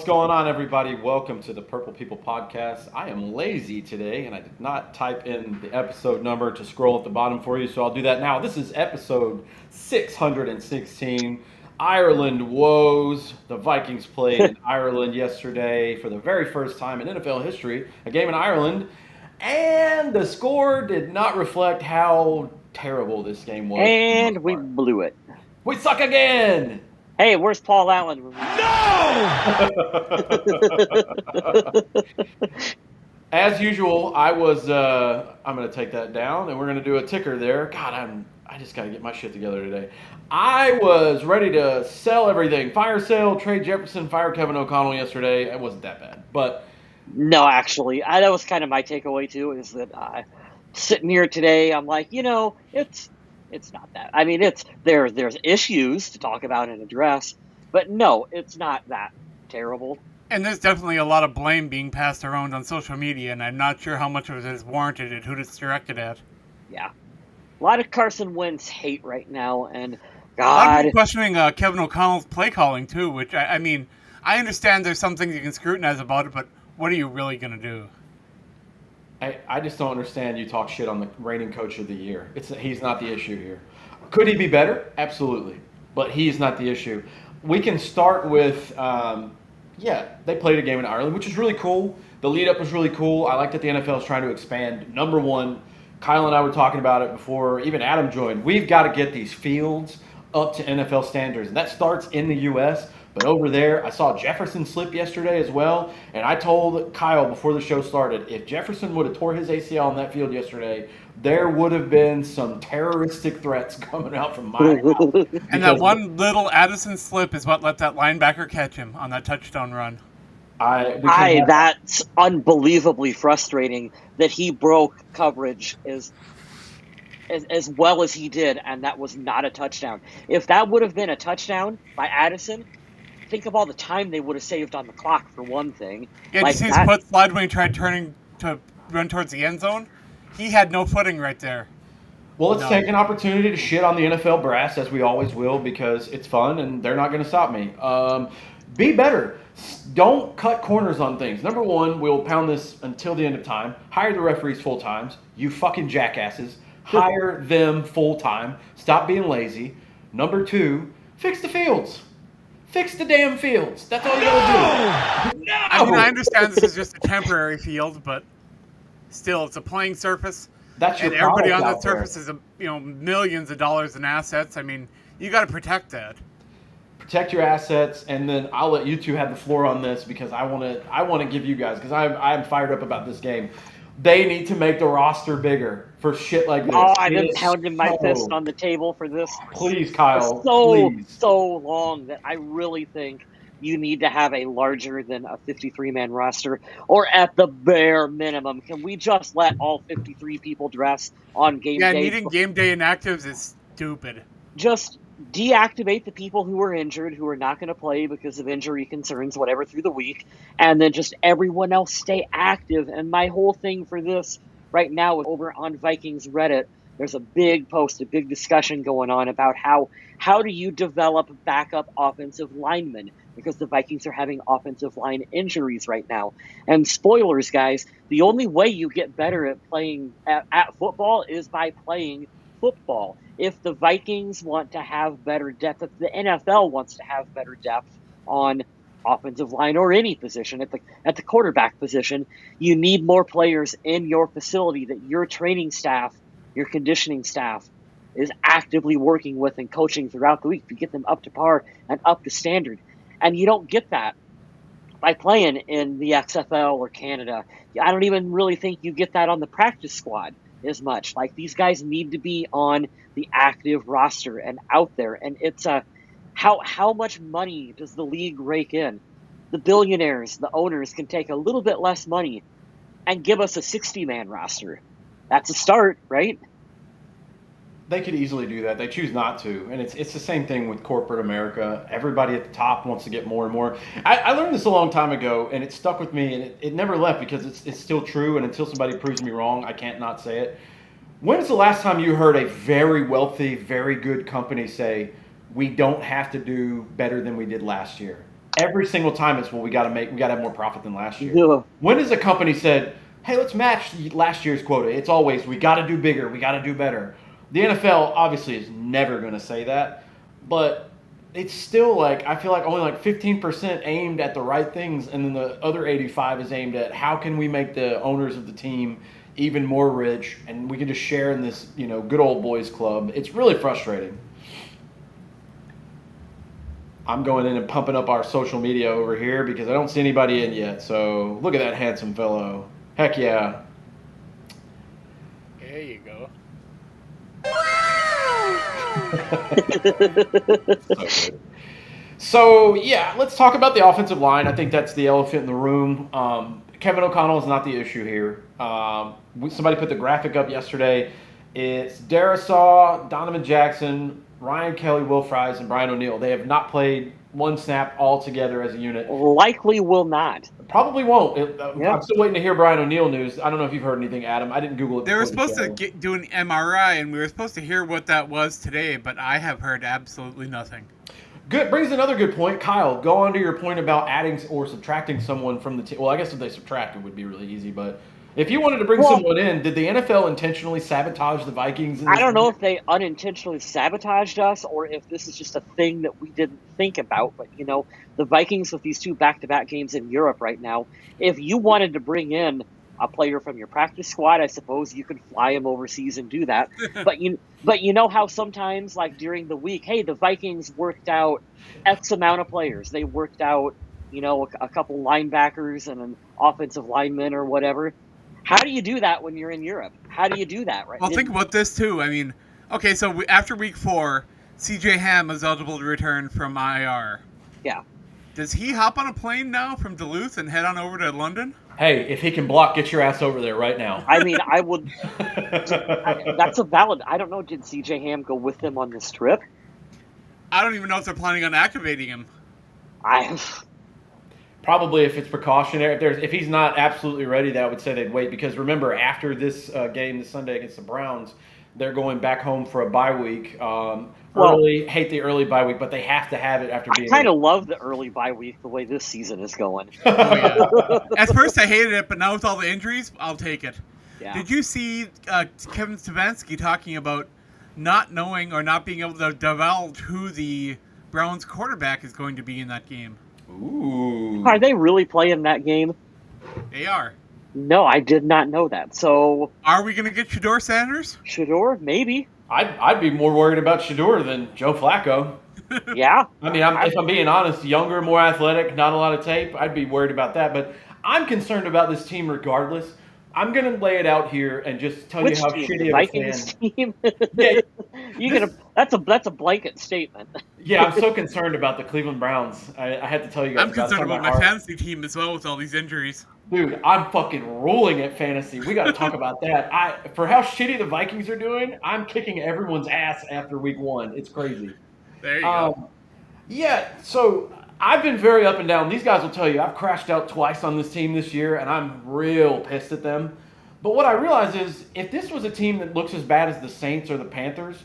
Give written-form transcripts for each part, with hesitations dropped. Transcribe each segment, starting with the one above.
What's going on, everybody? Welcome to the Purple People Podcast. I am lazy today, and I did not type in the episode number to scroll at the bottom for you, so I'll do that now. This is episode 616, Ireland woes. The Vikings played in Ireland yesterday for the very first time in NFL history, a game in Ireland, and the score did not reflect how terrible this game was for the And most we part. blew it. We suck again! Hey, where's Paul Allen? As usual, I'm going to take that down, and we're going to do a ticker there. God, I just got to get my shit together today. I was ready to sell everything. Fire sale, trade Jefferson, fire Kevin O'Connell yesterday. It wasn't that bad. But No, actually, that was kind of my takeaway too. Is that sitting here today, I'm like, it's not that. I mean, there's issues to talk about and address, but no, it's not that terrible. And there's definitely a lot of blame being passed around on social media, and I'm not sure how much of it is warranted and who it's directed at. Yeah, a lot of Carson Wentz hate right now, and A lot of God, people questioning Kevin O'Connell's play calling too, which I mean, I understand there's some things you can scrutinize about it, but what are you really going to do? I just don't understand you talk shit on the reigning coach of the year. He's not the issue here. Could he be better? Absolutely. But he's not the issue. We can start with, they played a game in Ireland, which is really cool. The lead-up was really cool. I like that the NFL is trying to expand. Number one, Kyle and I were talking about it before even Adam joined. We've got to get these fields up to NFL standards. And that starts in the U.S., but over there, I saw Jefferson slip yesterday as well, and I told Kyle before the show started, if Jefferson would have tore his ACL on that field yesterday, there would have been some terroristic threats coming out from my mouth. And that one little Addison slip is what let that linebacker catch him on that touchdown run. That's unbelievably frustrating that he broke coverage as well as he did, and that was not a touchdown. If that would have been a touchdown by Addison, think of all the time they would have saved on the clock, for one thing. Yeah, did you see his foot slide when he tried turning to run towards the end zone? He had no footing right there. Well, let's take an opportunity to shit on the NFL brass, as we always will, because it's fun and they're not going to stop me. Be better. Don't cut corners on things. Number one, we'll pound this until the end of time. Hire the referees full times. You fucking jackasses. Hire them full time. Stop being lazy. Number two, fix the fields. Fix the damn fields. That's all you gotta do. No! I mean, I understand this is just a temporary field, but still, it's a playing surface. That's your and everybody on product that out there. surface is, millions of dollars in assets. I mean, you got to protect that. Protect your assets, and then I'll let you two have the floor on this because I want to give you guys, because I'm fired up about this game. They need to make the roster bigger for shit like this. Oh, I've been pounding my fist on the table for this. Please, Kyle. For so long that I really think you need to have a larger than a 53-man roster, or at the bare minimum, can we just let all 53 people dress on game day? Yeah, needing game day inactives is stupid. Just deactivate the people who are injured, who are not going to play because of injury concerns, whatever, through the week, and then just everyone else stay active. And my whole thing for this right now is over on Vikings Reddit. There's a big post, a big discussion going on about how do you develop backup offensive linemen, because the Vikings are having offensive line injuries right now. And spoilers, guys, the only way you get better at playing at football is by playing football. If the Vikings want to have better depth, if the NFL wants to have better depth on offensive line or any position at the quarterback position, you need more players in your facility that your training staff, your conditioning staff is actively working with and coaching throughout the week to get them up to par and up to standard. And you don't get that by playing in the XFL or Canada. I don't even really think you get that on the practice squad as much. Like, these guys need to be on the active roster and out there. And it's how much money does the league rake in? The billionaires, the owners, can take a little bit less money and give us a 60-man roster. That's a start, right? They could easily do that. They choose not to. And it's the same thing with corporate America. Everybody at the top wants to get more and more. I learned this a long time ago, and it stuck with me, and it never left because it's still true, and until somebody proves me wrong, I can't not say it. When's the last time you heard a very wealthy, very good company say, we don't have to do better than we did last year? Every single time it's, well, we got to have more profit than last year. Yeah. When has a company said, hey, let's match last year's quota? It's always, we got to do bigger, we got to do better. The NFL obviously is never going to say that, but it's still like, I feel like only like 15% aimed at the right things, and then the other 85 is aimed at how can we make the owners of the team even more rich, and we can just share in this, good old boys club. It's really frustrating. I'm going in and pumping up our social media over here because I don't see anybody in yet. So look at that handsome fellow. Heck yeah. There you go. So yeah, let's talk about the offensive line. I think that's the elephant in the room. Kevin O'Connell is not the issue here. Somebody put the graphic up yesterday. It's Darisaw, Donovan Jackson, Ryan Kelly, Will Fries, and Brian O'Neill. They have not played one snap all together as a unit. Likely will not. Probably won't. Yeah. I'm still waiting to hear Brian O'Neill news. I don't know if you've heard anything, Adam. I didn't Google it. They were before the supposed to show. do an MRI, and we were supposed to hear what that was today, but I have heard absolutely nothing. Good. Brings another good point. Kyle, go on to your point about adding or subtracting someone from the team. Well, I guess if they subtract, it would be really easy. But if you wanted to bring someone in, did the NFL intentionally sabotage the Vikings? I don't know if they unintentionally sabotaged us or if this is just a thing that we didn't think about. But, the Vikings with these 2 back-to-back games in Europe right now, if you wanted to bring in a player from your practice squad, I suppose you could fly him overseas and do that. But you know how sometimes, like during the week, hey, the Vikings worked out X amount of players. They worked out, a couple linebackers and an offensive lineman or whatever. How do you do that when you're in Europe? How do you do that, right? Well, think about this, too. I mean, okay, so after week 4, C.J. Ham is eligible to return from IR. Yeah. Does he hop on a plane now from Duluth and head on over to London? Hey, if he can block, get your ass over there right now. I mean, I would. That's a valid. I don't know. Did C.J. Ham go with them on this trip? I don't even know if they're planning on activating him. Probably if it's precautionary. If he's not absolutely ready, that I would say they'd wait. Because remember, after this game this Sunday against the Browns, they're going back home for a bye week. Hate the early bye week, but they have to have it after being. I kind of love the early bye week the way this season is going. Oh, yeah. At first I hated it, but now with all the injuries, I'll take it. Yeah. Did you see Kevin Stefanski talking about not knowing or not being able to divulge who the Browns quarterback is going to be in that game? Ooh. Are they really playing that game? They are. No, I did not know that. So, are we going to get Shedeur Sanders? Shedeur, maybe. I'd be more worried about Shedeur than Joe Flacco. Yeah. I mean, if I'm being honest, younger, more athletic, not a lot of tape, I'd be worried about that. But I'm concerned about this team regardless. I'm going to lay it out here and just tell you how team? shitty The of a Vikings fan. team? Yeah, That's a blanket statement. Yeah, I'm so concerned about the Cleveland Browns. I had to tell you guys. I'm concerned about my heart. fantasy team as well with all these injuries. Dude, I'm fucking ruling at fantasy. We got to talk about that. For how shitty the Vikings are doing, I'm kicking everyone's ass after week 1. It's crazy. There you go. Yeah, so I've been very up and down. These guys will tell you I've crashed out twice on this team this year, and I'm real pissed at them. But what I realize is if this was a team that looks as bad as the Saints or the Panthers,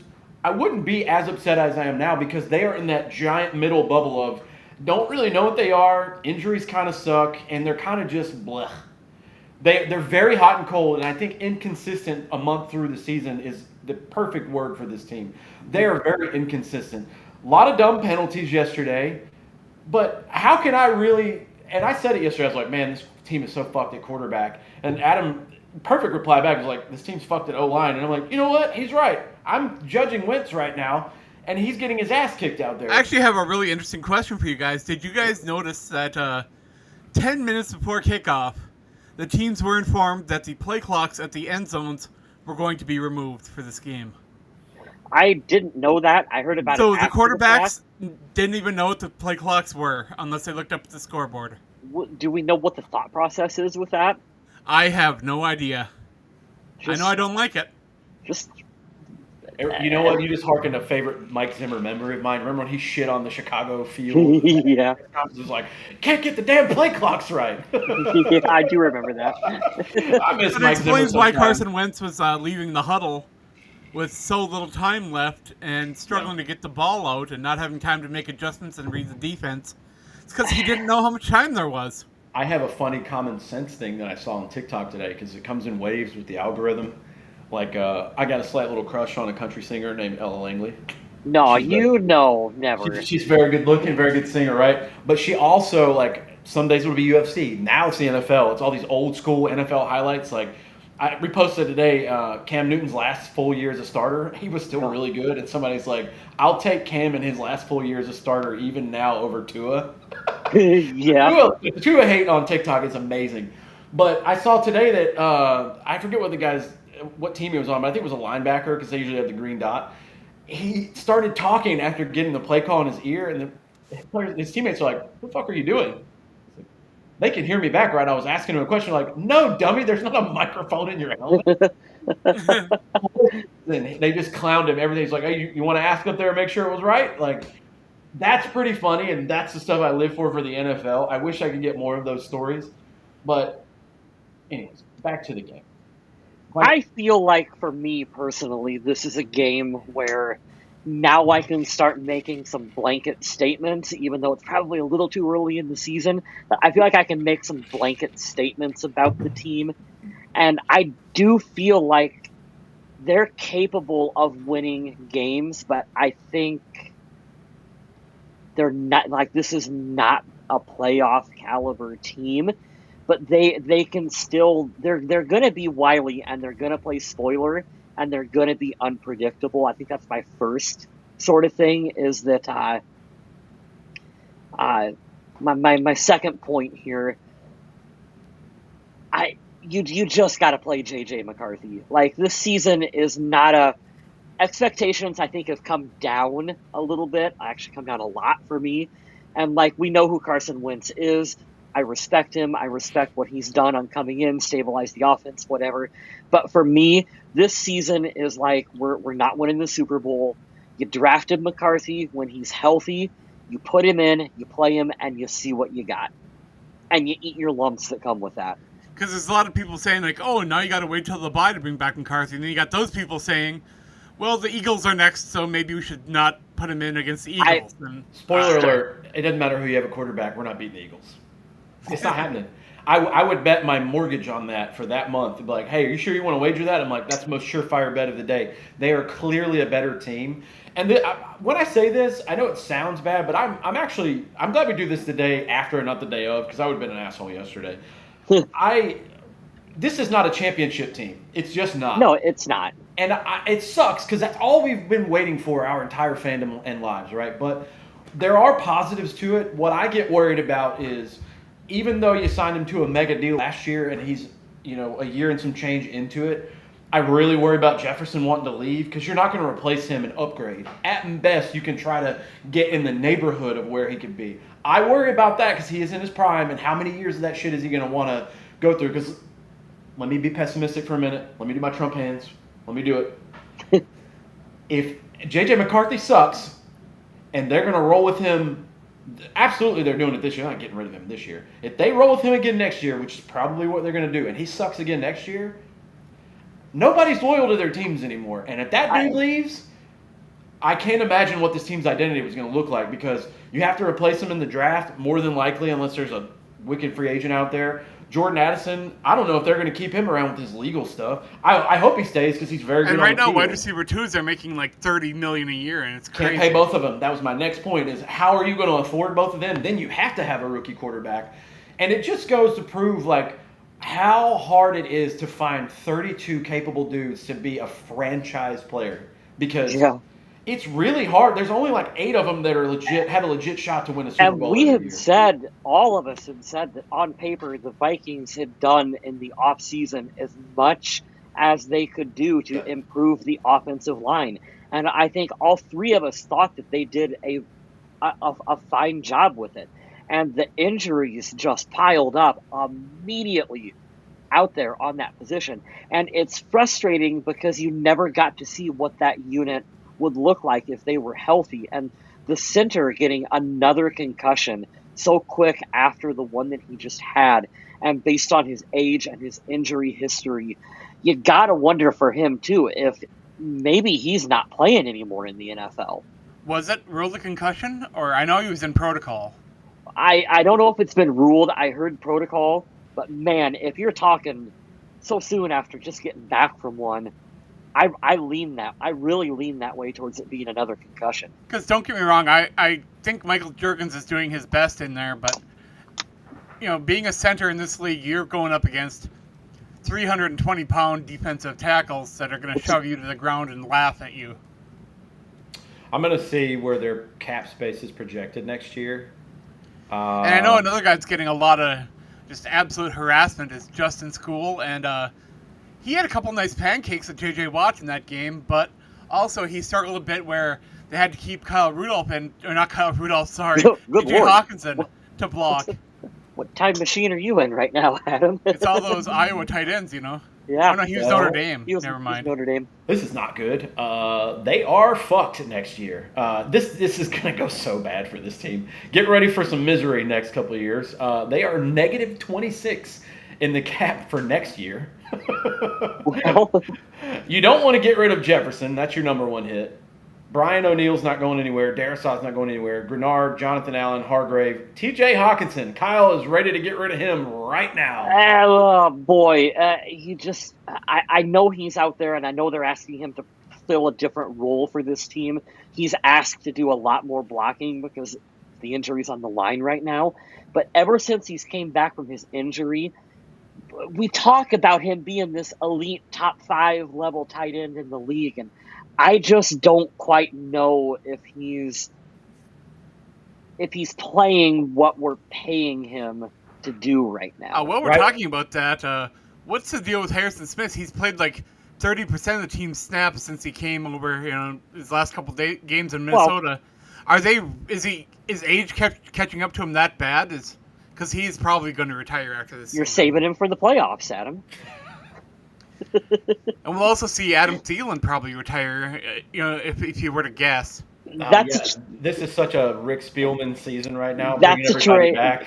I wouldn't be as upset as I am now because they are in that giant middle bubble of don't really know what they are, injuries kind of suck, and they're kind of just blech. They're very hot and cold, and I think inconsistent a month through the season is the perfect word for this team. They are very inconsistent. A lot of dumb penalties yesterday, but how can I really – and I said it yesterday. I was like, man, this team is so fucked at quarterback. And Adam – perfect reply back was like, this team's fucked at O-line. And I'm like, you know what? He's right. I'm judging Wentz right now, and he's getting his ass kicked out there. I actually have a really interesting question for you guys. Did you guys notice that 10 minutes before kickoff, the teams were informed that the play clocks at the end zones were going to be removed for this game? I didn't know that. I heard about it. So the after quarterbacks didn't even know what the play clocks were unless they looked up at the scoreboard. Do we know what the thought process is with that? I have no idea. I know I don't like it. Just You know what? You just harkened a favorite Mike Zimmer memory of mine. Remember when he shit on the Chicago field? Yeah. He was like, can't get the damn play clocks right. Yeah, I do remember that. I miss But it Mike Zimmer explains why sometimes. Carson Wentz was leaving the huddle with so little time left and struggling to get the ball out and not having time to make adjustments and read the defense. It's because he didn't know how much time there was. I have a funny common sense thing that I saw on TikTok today because it comes in waves with the algorithm. Like, I got a slight little crush on a country singer named Ella Langley. No, She's very, never. she's very good looking, very good singer, right? But she also, like, some days it'll be UFC. Now it's the NFL. It's all these old school NFL highlights. Like, I reposted today Cam Newton's last full year as a starter. He was still really good. And somebody's like, I'll take Cam in his last full year as a starter even now over Tua. Yeah. Tua hate on TikTok is amazing. But I saw today that I forget what team he was on, but I think it was a linebacker because they usually have the green dot. He started talking after getting the play call in his ear, and his teammates are like, "What the fuck are you doing?" They can hear me back, right? I was asking him a question, like, "No, dummy, there's not a microphone in your helmet." Then they just clowned him. Everything's like, "Hey, you want to ask up there and make sure it was right?" Like, that's pretty funny, and that's the stuff I live for the NFL. I wish I could get more of those stories, but anyways, back to the game. I feel like, for me personally, this is a game where now I can start making some blanket statements, even though it's probably a little too early in the season. I feel like I can make some blanket statements about the team, and I do feel like they're capable of winning games, but I think they're not, like, this is not a playoff caliber team. But they can still, they're going to be wily, and they're going to play spoiler, and they're going to be unpredictable. I think that's my first sort of thing, is that my second point here, you just got to play JJ McCarthy. Like, this season is not expectations, I think, have come down a little bit. Actually come down a lot for me. And, like, we know who Carson Wentz is. I respect him. I respect what he's done on coming in, stabilize the offense, whatever. But for me, this season is like, we're not winning the Super Bowl. You drafted McCarthy when he's healthy. You put him in, you play him, and you see what you got. And you eat your lumps that come with that. Because there's a lot of people saying, like, oh, now you got to wait till the bye to bring back McCarthy. And then you got those people saying, well, the Eagles are next, so maybe we should not put him in against the Eagles. Spoiler alert, it doesn't matter who you have a quarterback. We're not beating the Eagles. It's not happening. I would bet my mortgage on that for that month. It'd be like, hey, are you sure you want to wager that? I'm like, that's the most surefire bet of the day. They are clearly a better team. And when I say this, I know it sounds bad, but I'm glad we do this the day after and not the day of, because I would have been an asshole yesterday. This is not a championship team. It's just not. No, it's not. And it sucks because that's all we've been waiting for our entire fandom and lives, right? But there are positives to it. What I get worried about is, even though you signed him to a mega deal last year and he's, a year and some change into it, I really worry about Jefferson wanting to leave because you're not going to replace him and upgrade. At best, you can try to get in the neighborhood of where he could be. I worry about that because he is in his prime, and how many years of that shit is he going to want to go through? Because let me be pessimistic for a minute. Let me do my Trump hands. Let me do it. If J.J. McCarthy sucks and they're going to roll with him, absolutely they're doing it this year. They're not getting rid of him this year. If they roll with him again next year, which is probably what they're going to do, and he sucks again next year, nobody's loyal to their teams anymore. And if that dude leaves, I can't imagine what this team's identity was going to look like, because you have to replace him in the draft, more than likely, unless there's a wicked free agent out there. Jordan Addison, I don't know if they're going to keep him around with his legal stuff. I hope he stays because he's very good. And right now, on the wide receiver twos are making like $30 million a year, and it's crazy. Can't pay both of them. That was my next point: is how are you going to afford both of them? Then you have to have a rookie quarterback, and it just goes to prove like how hard it is to find 32 capable dudes to be a franchise player, because it's really hard. There's only like 8 of them that are legit, have a legit shot to win a Super Bowl. And we had said, all of us had said, that on paper the Vikings had done in the offseason as much as they could do to improve the offensive line. And I think all 3 of us thought that they did a fine job with it. And the injuries just piled up immediately out there on that position. And it's frustrating because you never got to see what that unit would look like if they were healthy. And the center getting another concussion so quick after the one that he just had, and based on his age and his injury history, you gotta wonder for him too if maybe he's not playing anymore in the NFL. Was it really concussion, or I know he was in protocol? I don't know if it's been ruled. I heard protocol, but man, if you're talking so soon after just getting back from one, I really lean that way towards it being another concussion. Because don't get me wrong, I think Michael Juergens is doing his best in there, but being a center in this league, you're going up against 320-pound defensive tackles that are going to shove you to the ground and laugh at you. I'm going to see where their cap space is projected next year. And I know another guy that's getting a lot of just absolute harassment is Justin SKOL, and he had a couple nice pancakes with J.J. Watt in that game, but also he struggled a bit where they had to keep J.J. Hawkinson to block. What time machine are you in right now, Adam? It's all those Iowa tight ends, Yeah. Oh, no, he was Notre Dame. Never mind. Notre Dame. This is not good. They are fucked next year. This is going to go so bad for this team. Get ready for some misery next couple of years. They are negative 26 in the cap for next year. Well, you don't want to get rid of Jefferson. That's your number one hit. Brian O'Neill's not going anywhere. Darrisaw's not going anywhere. Grenard, Jonathan Allen, Hargrave, T.J. Hawkinson. Kyle is ready to get rid of him right now. oh boy, I know he's out there, and I know they're asking him to fill a different role for this team. He's asked to do a lot more blocking because the injury's on the line right now. But ever since he's came back from his injury, we talk about him being this elite top 5 level tight end in the league, and I just don't quite know if he's playing what we're paying him to do right now. While we're talking about that, what's the deal with Harrison Smith? He's played like 30% of the team's snaps since he came over, his last couple games in Minnesota. Is age catching up to him that bad? Because he's probably going to retire after this You're season. saving him for the playoffs, Adam. And we'll also see Adam Thielen probably retire, if you were to guess. This is such a Rick Spielman season right now. That's a trade. Back.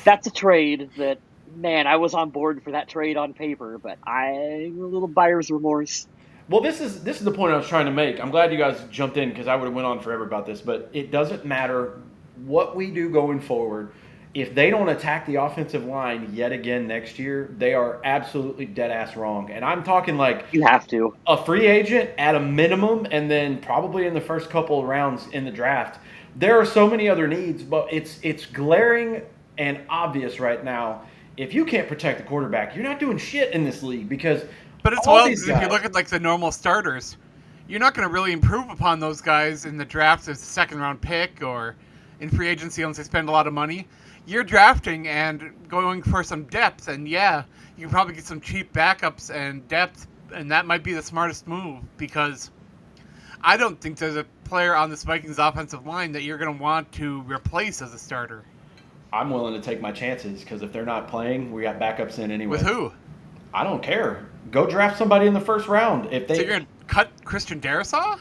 That's a trade that, man, I was on board for that trade on paper, but I'm a little buyer's remorse. Well, this is the point I was trying to make. I'm glad you guys jumped in because I would have went on forever about this, but it doesn't matter what we do going forward. If they don't attack the offensive line yet again next year, they are absolutely dead-ass wrong. And I'm talking like you have to. A free agent at a minimum and then probably in the first couple of rounds in the draft. There are so many other needs, but it's glaring and obvious right now. If you can't protect the quarterback, you're not doing shit in this league because But if you look at like the normal starters, you're not going to really improve upon those guys in the draft as a second-round pick or in free agency unless they spend a lot of money. You're drafting and going for some depth, and you can probably get some cheap backups and depth, and that might be the smartest move because I don't think there's a player on this Vikings offensive line that you're going to want to replace as a starter. I'm willing to take my chances because if they're not playing, we got backups in anyway. With who? I don't care. Go draft somebody in the first round. So you're going to cut Christian Darrisaw?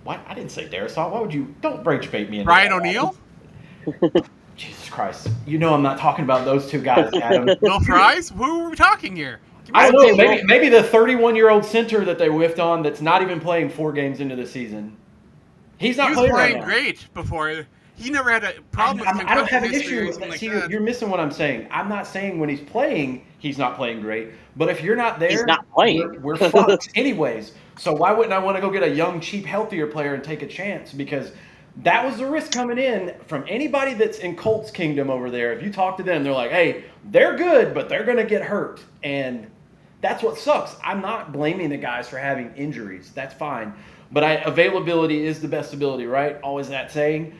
What? I didn't say Darrisaw. Why would you? Don't rage bait me. Brian O'Neill? Jesus Christ. You know I'm not talking about those two guys, Adam. Bill Fries? Who are we talking here? I don't know. Maybe the 31-year-old center that they whiffed on that's not even playing 4 games into the season. He's not playing right now. Great before. He never had a problem with I don't have an issue with that. See, you're missing what I'm saying. I'm not saying when he's playing, he's not playing great. But if you're not there, he's not playing. We're fucked anyways. So why wouldn't I want to go get a young, cheap, healthier player and take a chance? Because that was the risk coming in from anybody that's in Colts Kingdom over there. If you talk to them, they're like, hey, they're good, but they're going to get hurt. And that's what sucks. I'm not blaming the guys for having injuries. That's fine. But availability is the best ability, right? Always that saying.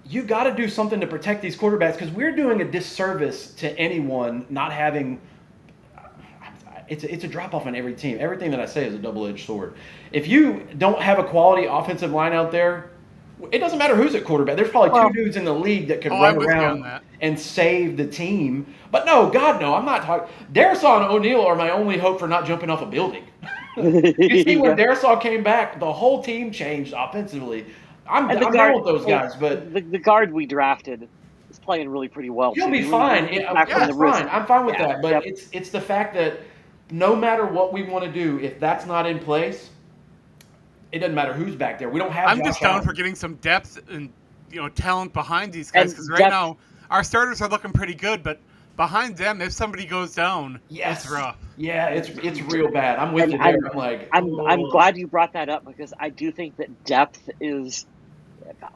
You got to do something to protect these quarterbacks because we're doing a disservice to anyone not having – it's a drop-off on every team. Everything that I say is a double-edged sword. If you don't have a quality offensive line out there, it doesn't matter who's at quarterback. There's probably 2 dudes in the league that could run around and save the team. But no, God, no, I'm not talking – Darrisaw and O'Neal are my only hope for not jumping off a building. You see, when Darrisaw came back, the whole team changed offensively. I'm down with those guys, but the guard we drafted is playing really pretty well. He'll be fine. Fine. I'm fine with that. But it's the fact that no matter what we want to do, if that's not in place, it doesn't matter who's back there. We don't have. I'm just down for getting some depth and talent behind these guys because right now our starters are looking pretty good, but behind them, if somebody goes down, Yes. it's rough. Yeah, it's real bad. I'm with And you there. I'm like, I'm glad you brought that up, because I do think that depth is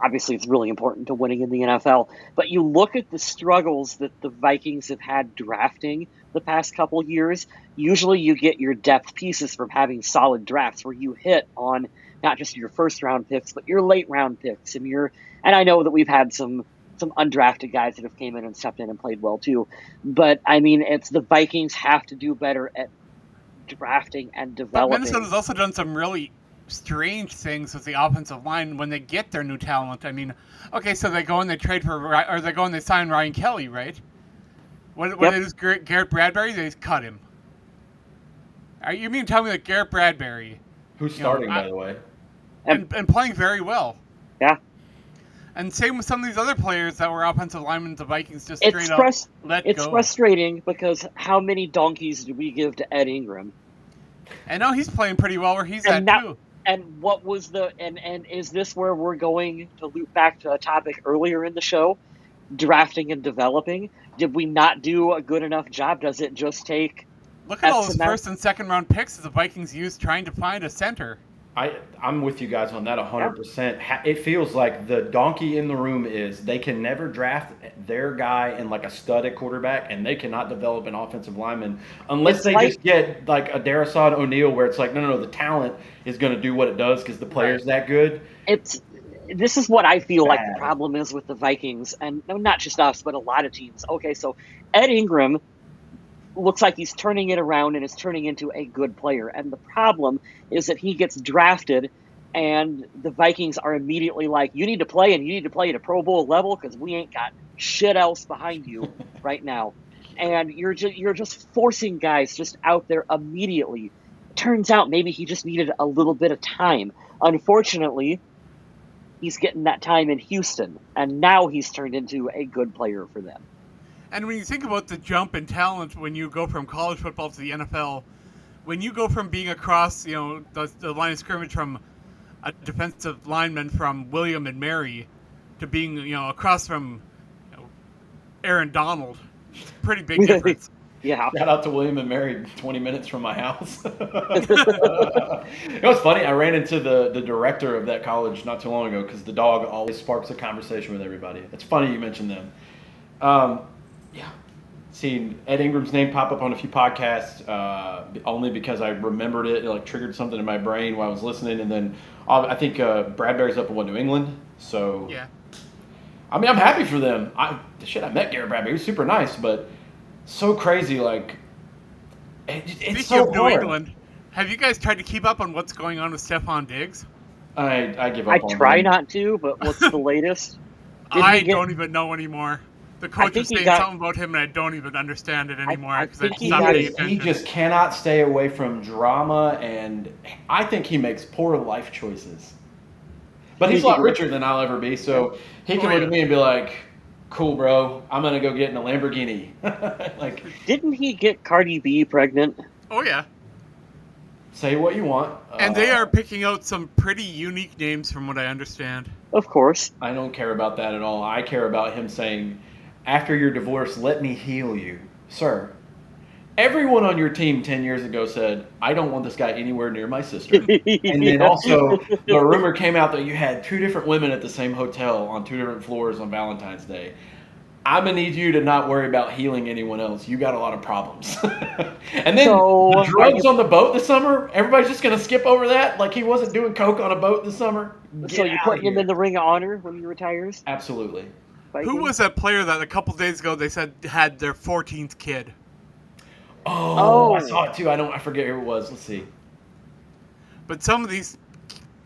obviously it's really important to winning in the NFL. But you look at the struggles that the Vikings have had drafting the past couple years. Usually, you get your depth pieces from having solid drafts where you hit on not just your first round picks, but your late round picks and your. And I know that we've had some undrafted guys that have came in and stepped in and played well too. But I mean, it's the Vikings have to do better at drafting and But developing. Minnesota's also done some really strange things with the offensive line when they get their new talent. I mean, okay, so they go and they trade for, or they go and they sign Ryan Kelly, right? When Yep. it was Garrett Bradbury, they cut him. You mean to tell me that Garrett Bradbury, who's starting, by the way? and playing very well? Yeah. And same with some of these other players that were offensive linemen. The Vikings just It's straight up let It's go. frustrating because how many donkeys did we give to Ed Ingram? And now he's playing pretty well where he's And at now- too. And what was and is this where we're going to loop back to a topic earlier in the show? Drafting and developing. Did we not do a good enough job? Does it just take Look at all X those amount- first and second round picks that the Vikings used trying to find a center. I'm with you guys on that 100%. It feels like the donkey in the room is they can never draft their guy in like a stud at quarterback, and they cannot develop an offensive lineman unless It's they like- just get like a Darrison O'Neal, where it's like, no, the talent is going to do what it does because the player's that good. This is what I feel like the Bad. problem is with the Vikings, and not just us, but a lot of teams. Okay, so Ed Ingram looks like he's turning it around and is turning into a good player. And the problem is that he gets drafted, and the Vikings are immediately like, you need to play, and you need to play at a Pro Bowl level because we ain't got shit else behind you right now. And you're just forcing guys just out there immediately. Turns out maybe he just needed a little bit of time. Unfortunately, he's getting that time in Houston, and now he's turned into a good player for them. And when you think about the jump in talent when you go from college football to the NFL, when you go from being across, the line of scrimmage from a defensive lineman from William and Mary to being, across from Aaron Donald, pretty big difference. Yeah. Shout out to William and Mary, 20 minutes from my house. It was funny. I ran into the director of that college not too long ago because the dog always sparks a conversation with everybody. It's funny you mentioned them. Yeah. Seen Ed Ingram's name pop up on a few podcasts only because I remembered it. It like triggered something in my brain while I was listening. And then I think Bradbury's up in New England. So, Yeah. I mean, I'm happy for them. I met Garrett Bradbury. He was super nice, but so crazy. Like, it's Speaking so of New hard. England, have you guys tried to keep up on what's going on with Stephon Diggs? I give up I on try him. not to, but what's the latest? Did I he get- don't even know anymore. The I coach think is he saying got- something about him, and I don't even understand it anymore I because I, think he stopped got- paying He attention. just cannot stay away from drama, and I think he makes poor life choices. But he's a lot richer than I'll ever be, so he can Oh, look yeah. at me and be like, "Cool, bro. I'm gonna go get in a Lamborghini." Like, Didn't he get Cardi B pregnant? Oh, yeah. say what you want. And they are picking out some pretty unique names from what I understand. Of course. I don't care about that at all. I care about him saying, "After your divorce, let me heal you, sir." Everyone on your team 10 years ago said, "I don't want this guy anywhere near my sister." And then also, the rumor came out that you had 2 different women at the same hotel on 2 different floors on Valentine's Day. I'm going to need you to not worry about healing anyone else. You got a lot of problems. And then So, the drugs on the boat this summer, everybody's just going to skip over that? Like he wasn't doing coke on a boat this summer? So Get you out put of him here. in the Ring of Honor when he retires? Absolutely. Who was that player that a couple days ago they said had their 14th kid? Oh, I Oh. saw it too. I forget who it was. Let's see. But some of these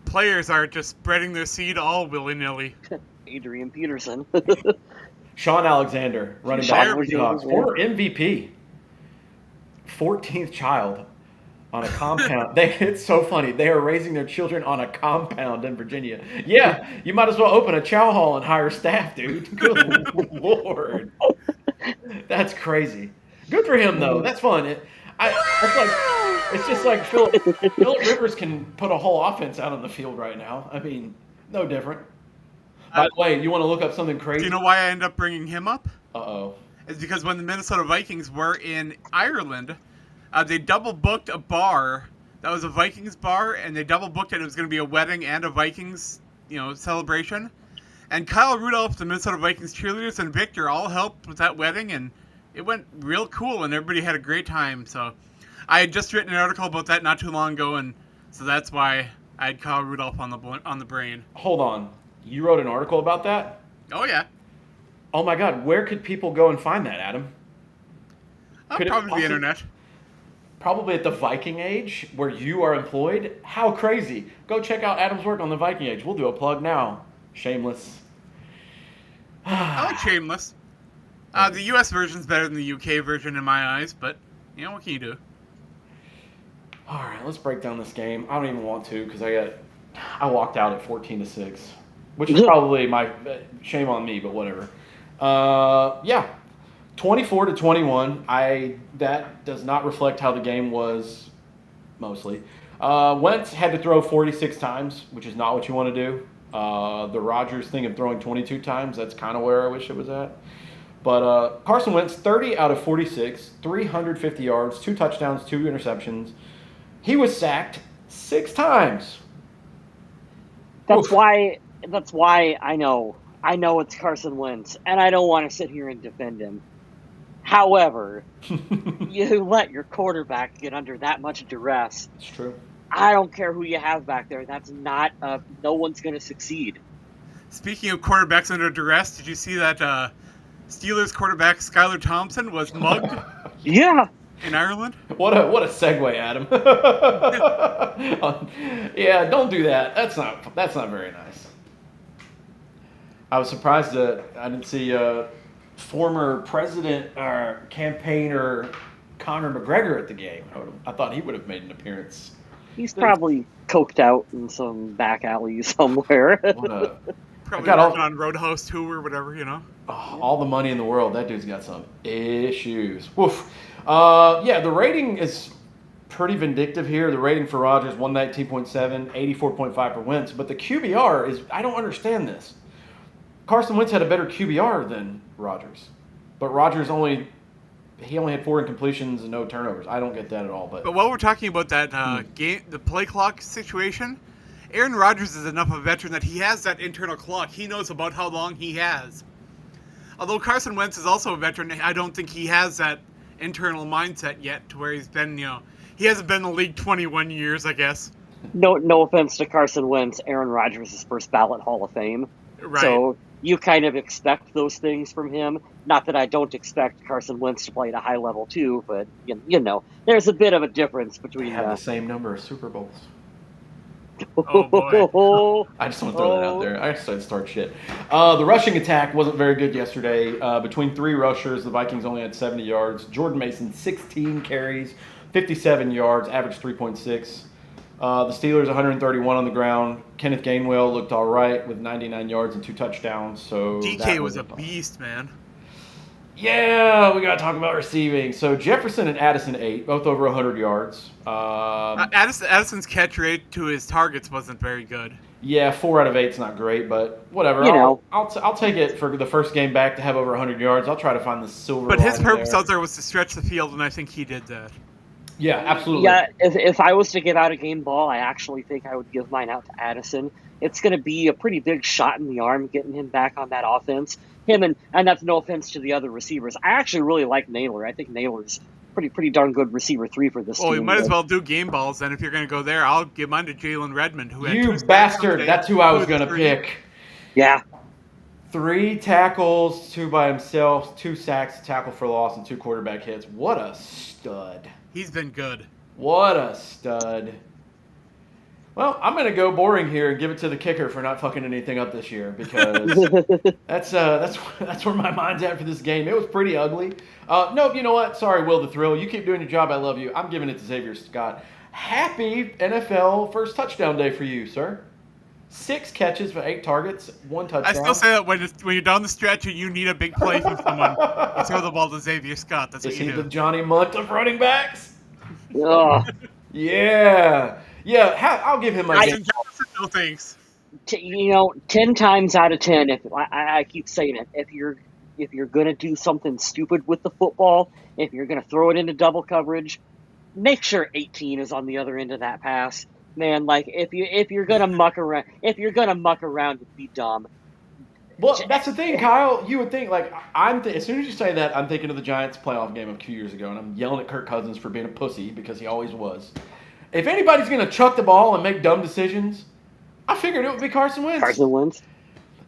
players are just spreading their seed all willy-nilly. Adrian Peterson. Sean Alexander, running Sean back for Alexander, Seahawks, yeah. former MVP, 14th child on a compound. It's so funny. They are raising their children on a compound in Virginia. Yeah, you might as well open a chow hall and hire staff, dude. Good Lord, that's crazy. Good for him though. That's fun. It's just like Philip Rivers can put a whole offense out on the field right now. I mean, no different. By the way, you want to look up something Do crazy? you know why I end up bringing him up? Uh-oh. is because when the Minnesota Vikings were in Ireland, they double booked a bar that was a Vikings bar, and they double booked it. It was going to be a wedding and a Vikings, celebration. And Kyle Rudolph, the Minnesota Vikings cheerleaders, and Victor all helped with that wedding, and it went real cool, and everybody had a great time. So I had just written an article about that not too long ago, and so that's why I had Kyle Rudolph on the brain. Hold on. You wrote an article about that? Oh yeah. Oh my God, where could people go and find that, Adam? Probably the internet. Probably at the Viking Age, where you are employed? How crazy. Go check out Adam's work on the Viking Age. We'll do a plug now. Shameless. I like Shameless. The US version's better than the UK version in my eyes, but, what can you do? All right, let's break down this game. I don't even want to because I walked out at 14-6, which is probably my shame on me, but whatever. 24-21. That does not reflect how the game was mostly. Wentz had to throw 46 times, which is not what you want to do. The Rodgers thing of throwing 22 times, that's kind of where I wish it was at. But Carson Wentz, 30 out of 46, 350 yards, 2 touchdowns, 2 interceptions. He was sacked 6 times. That's Oof. why I know it's Carson Wentz, and I don't want to sit here and defend him. However, you let your quarterback get under that much duress. It's true. I don't care who you have back there. That's not no one's going to succeed. Speaking of quarterbacks under duress, did you see that Steelers quarterback Skylar Thompson was mugged Yeah. in Ireland? What a segue, Adam. Yeah, don't do that. That's not very nice. I was surprised that I didn't see former president or campaigner Conor McGregor at the game. I thought he would have made an appearance. He's probably coked out in some back alley somewhere. Probably working on Roadhouse 2 or whatever, all the money in the world. That dude's got some issues. Woof. The rating is pretty vindictive here. The rating for Rodgers, 119.7, 84.5 for Wentz. But the QBR is, I don't understand this. Carson Wentz had a better QBR than Rodgers. But Rodgers only had 4 incompletions and no turnovers. I don't get that at all. But while we're talking about that game, the play clock situation, Aaron Rodgers is enough of a veteran that he has that internal clock. He knows about how long he has. Although Carson Wentz is also a veteran, I don't think he has that internal mindset yet to where he's been, he hasn't been in the league 21 years, I guess. No offense to Carson Wentz, Aaron Rodgers is first ballot Hall of Fame. Right. So you kind of expect those things from him. Not that I don't expect Carson Wentz to play at a high level too, but there's a bit of a difference between. They have the same number of Super Bowls. Oh boy! I just want to throw that out there. I decided to start shit. The rushing attack wasn't very good yesterday. Between 3 rushers, the Vikings only had 70 yards. Jordan Mason, 16 carries, 57 yards, average 3.6. The Steelers, 131 on the ground. Kenneth Gainwell looked all right with 99 yards and 2 touchdowns. So DK was a beast, man. Yeah, we got to talk about receiving. So Jefferson and Addison 8, both over 100 yards. Addison's catch rate to his targets wasn't very good. Yeah, 4 out of 8's not great, but whatever. I'll take it for the first game back to have over 100 yards. I'll try to find the silver. But his purpose out there was to stretch the field, and I think he did that. Yeah, absolutely. Yeah, if I was to give out a game ball, I actually think I would give mine out to Addison. It's going to be a pretty big shot in the arm getting him back on that offense. And that's no offense to the other receivers. I actually really like Naylor. I think Naylor's pretty darn good receiver 3 for this team. Oh, you might as well do game balls then if you're going to go there. I'll give mine to Jalen Redmond, who had You 2 bastard! That's who I was going to pick. Yeah. 3 tackles, 2 by himself, 2 sacks, tackle for loss, and 2 quarterback hits. What a stud! He's been good. What a stud! Well, I'm going to go boring here and give it to the kicker for not fucking anything up this year because that's where my mind's at for this game. It was pretty ugly. No, you know what? Sorry, Will the Thrill. You keep doing your job. I love you. I'm giving it to Xavier Scott. Happy NFL first touchdown day for you, sir. 6 catches for 8 targets, 1 touchdown. I still say that when you're down the stretch and you need a big play from someone, you throw the ball to Xavier Scott. That's what you do. Is he the Johnny Munt of running backs? Ugh. Yeah. I'll give him my game. No thanks. 10 times out of 10, if I keep saying it, if you're if you're going to do something stupid with the football, if you're going to throw it into double coverage, make sure 18 is on the other end of that pass. Man, like if you're going to muck around, and be dumb. Well, that's the thing, Kyle. You would think like as soon as you say that, I'm thinking of the Giants playoff game of 2 years ago, and I'm yelling at Kirk Cousins for being a pussy because he always was. If anybody's going to chuck the ball and make dumb decisions, I figured it would be Carson Wentz. Carson Wentz.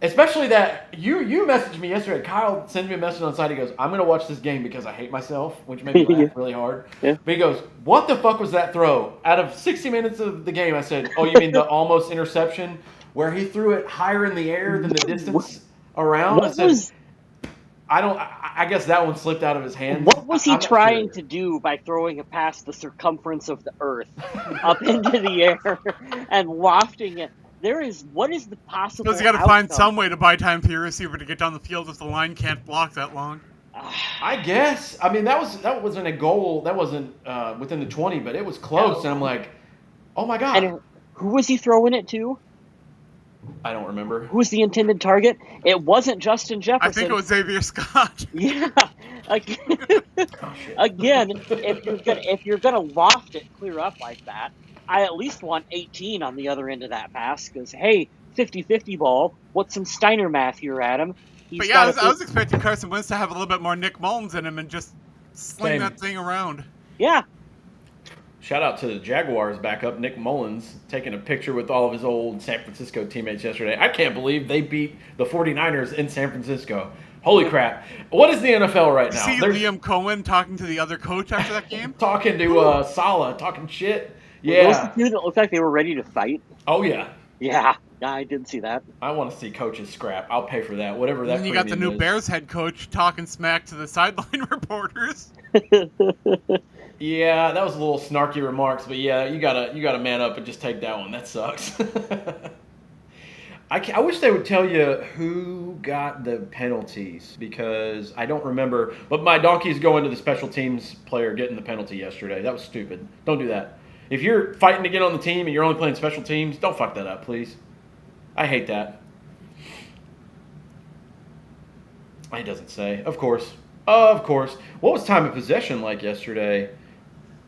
Especially that you messaged me yesterday. Kyle sends me a message on the side. He goes, "I'm going to watch this game because I hate myself," which made me laugh really hard. Yeah. But he goes, "What the fuck was that throw?" Out of 60 minutes of the game, I said, "Oh, you mean the almost interception where he threw it higher in the air than the distance around?" I guess that one slipped out of his hands. What was he trying to do by throwing it past the circumference of the earth up into the air and wafting it? What is the possible Because you got to find some way to buy time for your receiver to get down the field if the line can't block that long. I guess. I mean, that wasn't a goal. That wasn't within the 20, but it was close. And I'm like, oh my god. And who was he throwing it to? I don't remember. Who was the intended target? It wasn't Justin Jefferson. I think it was Xavier Scott. Yeah. Again, if you're gonna loft it clear up like that, I at least want 18 on the other end of that pass because, hey, 50-50 ball. What's some Steiner math here, Adam? But yeah, I was expecting Carson Wentz to have a little bit more Nick Mullins in him and just sling that thing around. Yeah. Shout out to the Jaguars backup, Nick Mullins, taking a picture with all of his old San Francisco teammates yesterday. I can't believe they beat the 49ers in San Francisco. Holy crap. What is the NFL right now? See Liam Cohen talking to the other coach after that game? Talking to Saleh, talking shit. Yeah. Those the two that looked like they were ready to fight. Oh, yeah. Yeah, I did see that. I want to see coaches scrap. I'll pay for that, whatever that. And then you got the new Bears head coach talking smack to the sideline reporters. Yeah, that was a little snarky remarks, but yeah, you gotta man up and just take that one. That sucks. I wish they would tell you who got the penalties because I don't remember. But my donkey's going to the special teams player getting the penalty yesterday. That was stupid. Don't do that. If you're fighting to get on the team and you're only playing special teams, don't fuck that up, please. I hate that. It doesn't say. Of course. Of course. What was time of possession like yesterday?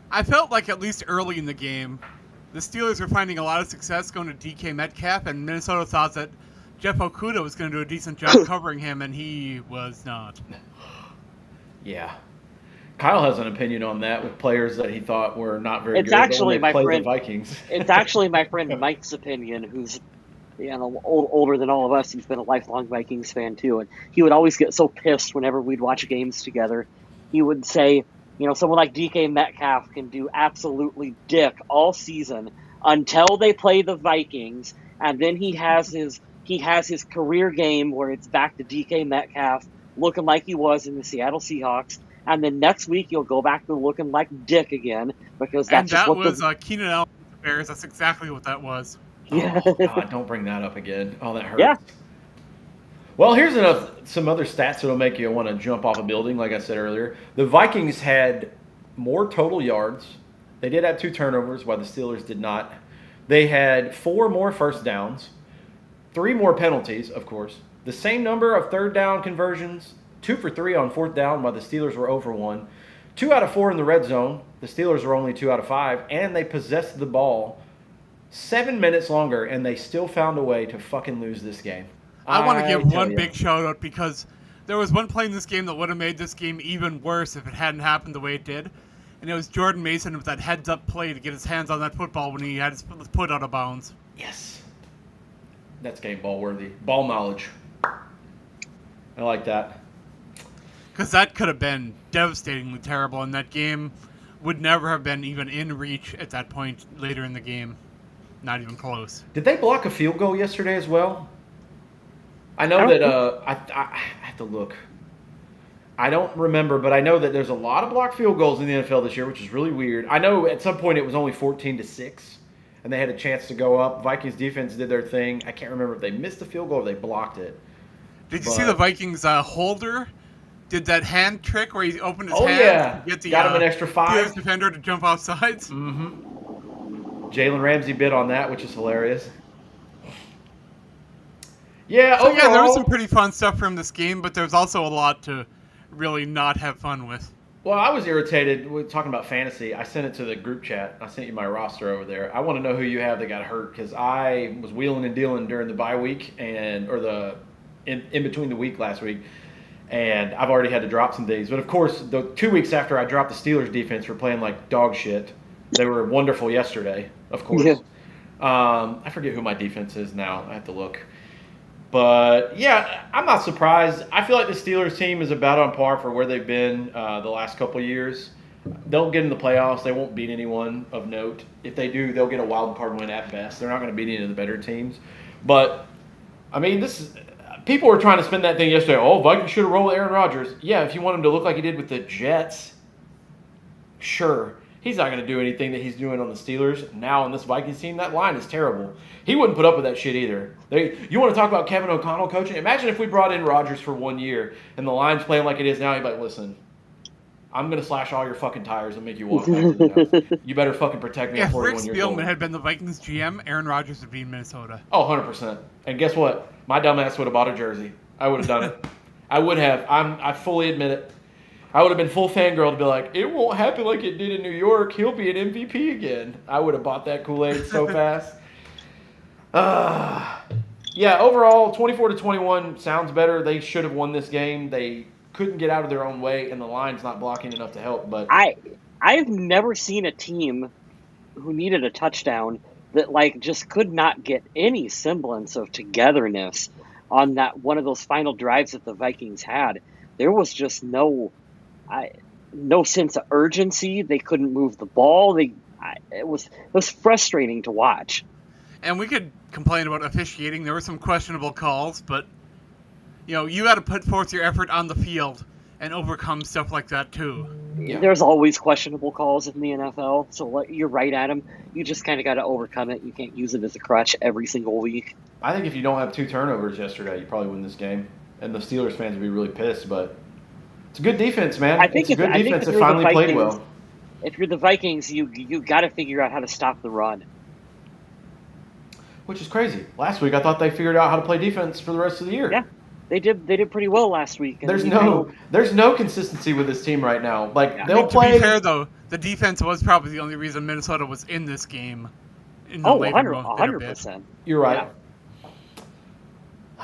I felt like at least early in the game, the Steelers were finding a lot of success going to DK Metcalf, and Minnesota thought that Jeff Okudah was going to do a decent job covering him, and he was not. Yeah. Kyle has an opinion on that with players that he thought were not very good. It's actually my friend, the Vikings. It's actually my friend Mike's opinion, who's older than all of us. He's been a lifelong Vikings fan too, and he would always get so pissed whenever we'd watch games together. He would say, someone like DK Metcalf can do absolutely dick all season until they play the Vikings, and then he has his career game where it's back to DK Metcalf looking like he was in the Seattle Seahawks, and then next week you'll go back to looking like dick again because that's and that was Keenan Allen with the Bears. That's exactly what that was. Yeah. Oh, God, don't bring that up again. Oh, that hurts. Yeah. Well, here's some other stats that'll make you want to jump off a building. Like I said earlier, the Vikings had more total yards. They did have 2 turnovers, while the Steelers did not. They had 4 more first downs, 3 more penalties, of course. The same number of third down conversions, 2 for 3 on fourth down, while the Steelers were 0 for 1. 2 out of 4 in the red zone. The Steelers were only 2 out of 5, and they possessed the ball 7 minutes longer, and they still found a way to fucking lose this game. I want to give one big shout out because there was one play in this game that would have made this game even worse if it hadn't happened the way it did. And it was Jordan Mason with that heads-up play to get his hands on that football when he had his foot out of bounds. Yes. That's game ball worthy. Ball knowledge. I like that. Because that could have been devastatingly terrible, and that game would never have been even in reach at that point later in the game. Not even close. Did they block a field goal yesterday as well? I know that I have to look. I don't remember, but I know that there's a lot of blocked field goals in the NFL this year, which is really weird. I know at some point it was only 14-6, and they had a chance to go up. Vikings defense did their thing. I can't remember if they missed the field goal or they blocked it. Did you see the Vikings holder did that hand trick where he opened his hand? Yeah. To get the, got him an extra 5. Defender to jump off sides? Mm-hmm. Jalen Ramsey bid on that, which is hilarious. Yeah, So yeah, there was overall. some pretty fun stuff from this game, but there's also a lot to really not have fun with. Well, I was irritated with talking about fantasy. I sent it to the group chat. I sent you my roster over there. I want to know who you have that got hurt because I was wheeling and dealing during the bye week or the in between the week last week, and I've already had to drop some things. But of course, the 2 weeks after I dropped the Steelers defense for playing like dog shit, they were wonderful yesterday. Of course, Yeah. I forget who my defense is now. I have to look. But yeah, I'm not surprised. I feel like the Steelers team is about on par for where they've been the last couple of years. They'll get in the playoffs. They won't beat anyone of note. If they do, they'll get a wild card win at best. They're not going to beat any of the better teams. But I mean, this is people were trying to spin that thing yesterday. Oh, Vikings should have rolled Aaron Rodgers. Yeah, if you want him to look like he did with the Jets, sure. He's not going to do anything that he's doing on the Steelers. Now on this Vikings team, that line is terrible. He wouldn't put up with that shit either. You want to talk about Kevin O'Connell coaching? Imagine if we brought in Rodgers for 1 year and the line's playing like it is now. He'd be like, listen, I'm going to slash all your fucking tires and make you walk back to the house. You better fucking protect me If at Rick 41 years old. Spielman had been the Vikings GM, Aaron Rodgers would be in Minnesota. Oh, 100%. And guess what? My dumbass would have bought a jersey. I would have done it. I would have. I fully admit it. I would have been full fangirl to be like, it won't happen like it did in New York. He'll be an MVP again. I would have bought that Kool-Aid so fast. Yeah, overall, 24-21 sounds better. They should have won this game. They couldn't get out of their own way, and the line's not blocking enough to help. But I've never seen a team who needed a touchdown that like just could not get any semblance of togetherness on that one of those final drives that the Vikings had. There was just no sense of urgency. They couldn't move the ball. It was frustrating to watch. And we could complain about officiating. There were some questionable calls, but you got to put forth your effort on the field and overcome stuff like that too. Yeah. There's always questionable calls in the NFL, so you're right, Adam. You just kind of got to overcome it. You can't use it as a crutch every single week. I think if you don't have 2 turnovers yesterday, you probably win this game. And the Steelers fans would be really pissed, but it's a good defense, man. It's a good defense that finally played well. If you're the Vikings, you got to figure out how to stop the run. Which is crazy. Last week, I thought they figured out how to play defense for the rest of the year. Yeah, they did pretty well last week. And There's no consistency with this team right now. Like they'll To play. be fair, though, the defense was probably the only reason Minnesota was in this game. In the later 100%. You're right. Yeah.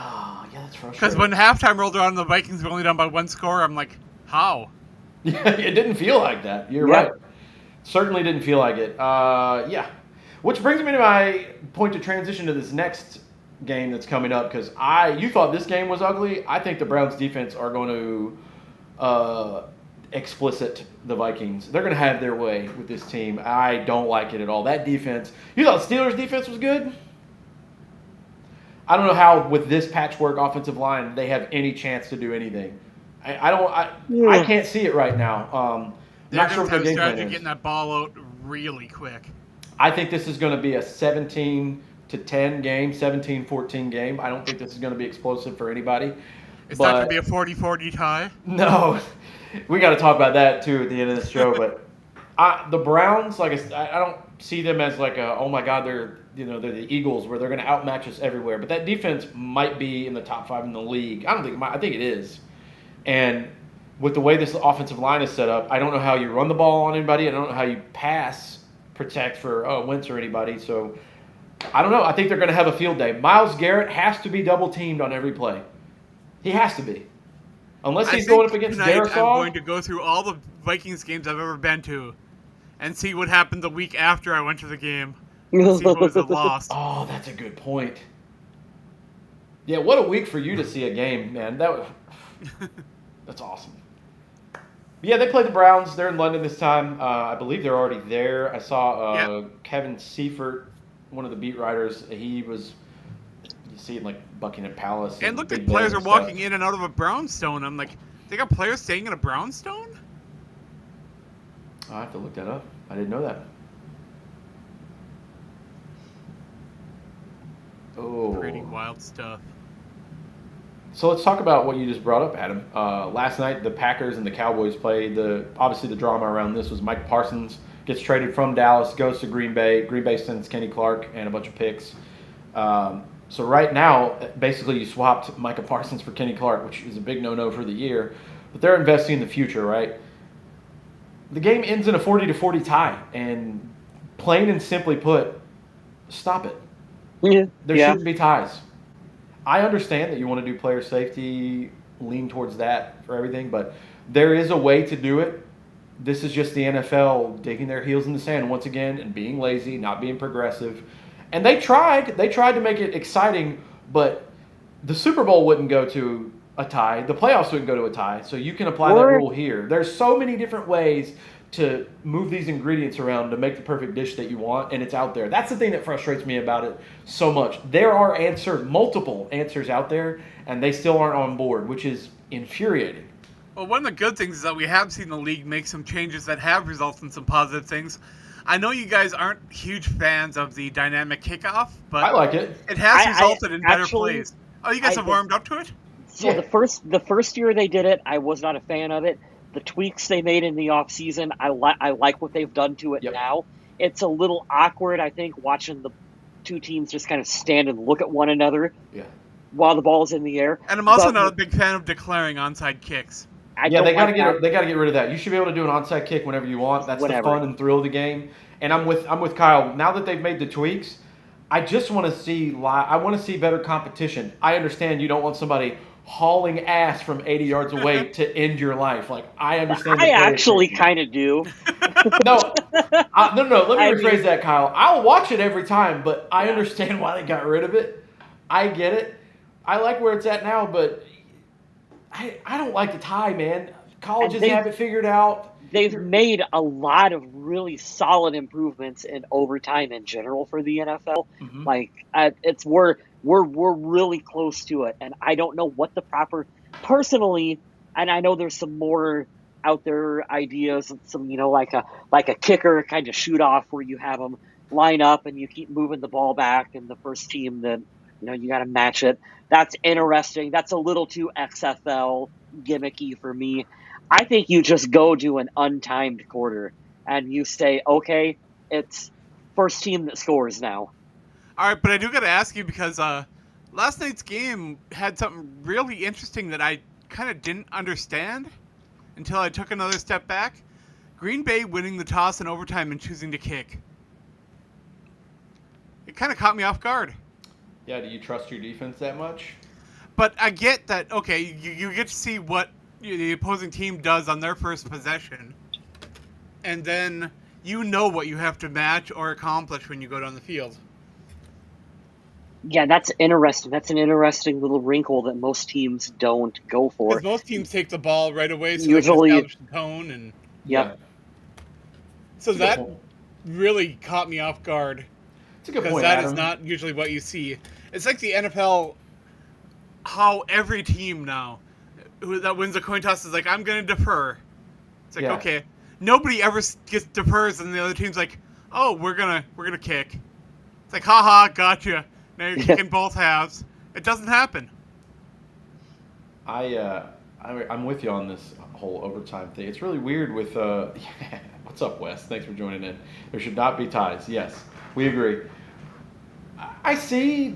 Oh, yeah, that's frustrating. Because when halftime rolled around and the Vikings were only down by 1 score, I'm like, how? Yeah, it didn't feel like that. You're right. Certainly didn't feel like it. Yeah. Which brings me to my point to transition to this next game that's coming up because you thought this game was ugly. I think the Browns defense are going to explicit the Vikings. They're going to have their way with this team. I don't like it at all. That defense. You thought Steelers defense was good? I don't know how with this patchwork offensive line they have any chance to do anything. I can't see it right now. They're Not sure going what to the game have plan strategy is. getting that ball out really quick. I think this is going to be a 17-10 game, 17-14 game. I don't think this is going to be explosive for anybody. It's not going to be a 40-40 tie. No, we got to talk about that too at the end of this show. But the Browns, like I don't see them as like oh my God, they're the Eagles where they're going to outmatch us everywhere. But that defense might be in the top 5 in the league. I think it is. And with the way this offensive line is set up, I don't know how you run the ball on anybody. I don't know how you protect for Wentz or anybody. So I don't know. I think they're going to have a field day. Myles Garrett has to be double teamed on every play. He has to be. Unless he's going up against Darisaw. I'm going to go through all the Vikings games I've ever been to and see what happened the week after I went to the game. See who was lost. Oh, that's a good point. Yeah, what a week for you to see a game, man. That's awesome. Yeah, they play the Browns. They're in London this time. I believe they're already there. I saw Kevin Seifert, one of the beat writers. He was, you see it like Buckingham Palace. And look at players are walking in and out of a brownstone. I'm like, they got players staying in a brownstone? I have to look that up. I didn't know that. Oh. Pretty wild stuff. So let's talk about what you just brought up, Adam. Last night, the Packers and the Cowboys played. Obviously, the drama around this was Mike Parsons gets traded from Dallas, goes to Green Bay. Green Bay sends Kenny Clark and a bunch of picks. So right now, basically, you swapped Micah Parsons for Kenny Clark, which is a big no-no for the year. But they're investing in the future, right? The game ends in a 40-40 tie, and plain and simply put, stop it. Yeah. There Yeah. shouldn't be ties. I understand that you want to do player safety, lean towards that for everything, but there is a way to do it. This is just the NFL digging their heels in the sand once again and being lazy, not being progressive. And they tried. They tried to make it exciting, but the Super Bowl wouldn't go to a tie. The playoffs wouldn't go to a tie. So you can apply that rule here. There's so many different ways to move these ingredients around to make the perfect dish that you want, and it's out there. That's the thing that frustrates me about it so much. There are multiple answers out there, and they still aren't on board, which is infuriating. Well, one of the good things is that we have seen the league make some changes that have resulted in some positive things. I know you guys aren't huge fans of the dynamic kickoff, but I like it. It has resulted in better actually, plays. Oh, you guys have warmed up to it? So Yeah. the first year they did it, I was not a fan of it. The tweaks they made in the off season, I like what they've done to it now. It's a little awkward, I think, watching the two teams just kind of stand and look at one another while the ball's in the air. And I'm also not a big fan of declaring onside kicks. They got to get rid of that. You should be able to do an onside kick whenever you want. That's the fun and thrill of the game. And I'm with Kyle. Now that they've made the tweaks, I just want to see better competition. I understand you don't want somebody hauling ass from 80 yards away to end your life. Like, I understand. I actually kind of do. No. Let me rephrase that, Kyle. I'll watch it every time, but I understand why they got rid of it. I get it. I like where it's at now, but I don't like the tie, man. Colleges have it figured out. They've made a lot of really solid improvements in overtime in general for the NFL. Mm-hmm. Like, we're really close to it, and I don't know what the proper personally. And I know there's some more out there ideas, some like a kicker kind of shoot off where you have them line up and you keep moving the ball back, and the first team that you got to match it. That's interesting. That's a little too XFL gimmicky for me. I think you just go to an untimed quarter and you say, okay, it's first team that scores now. All right, but I do got to ask you because last night's game had something really interesting that I kind of didn't understand until I took another step back. Green Bay winning the toss in overtime and choosing to kick. It kind of caught me off guard. Yeah, do you trust your defense that much? But I get that, okay, you get to see what the opposing team does on their first possession, and then you know what you have to match or accomplish when you go down the field. Yeah, that's interesting. That's an interesting little wrinkle that most teams don't go for. Because most teams take the ball right away, so usually they can establish the tone. And so that really caught me off guard. It's a good point, because that Adam. is not usually what you see. It's like the NFL, how every team now that wins a coin toss is like, I'm going to defer. It's like, okay, nobody ever gets defers, and the other team's like, oh, we're gonna kick. It's like, haha, gotcha. Now you're kicking both halves. It doesn't happen. I'm with you on this whole overtime thing. It's really weird with what's up, Wes? Thanks for joining in. There should not be ties. Yes, we agree. I see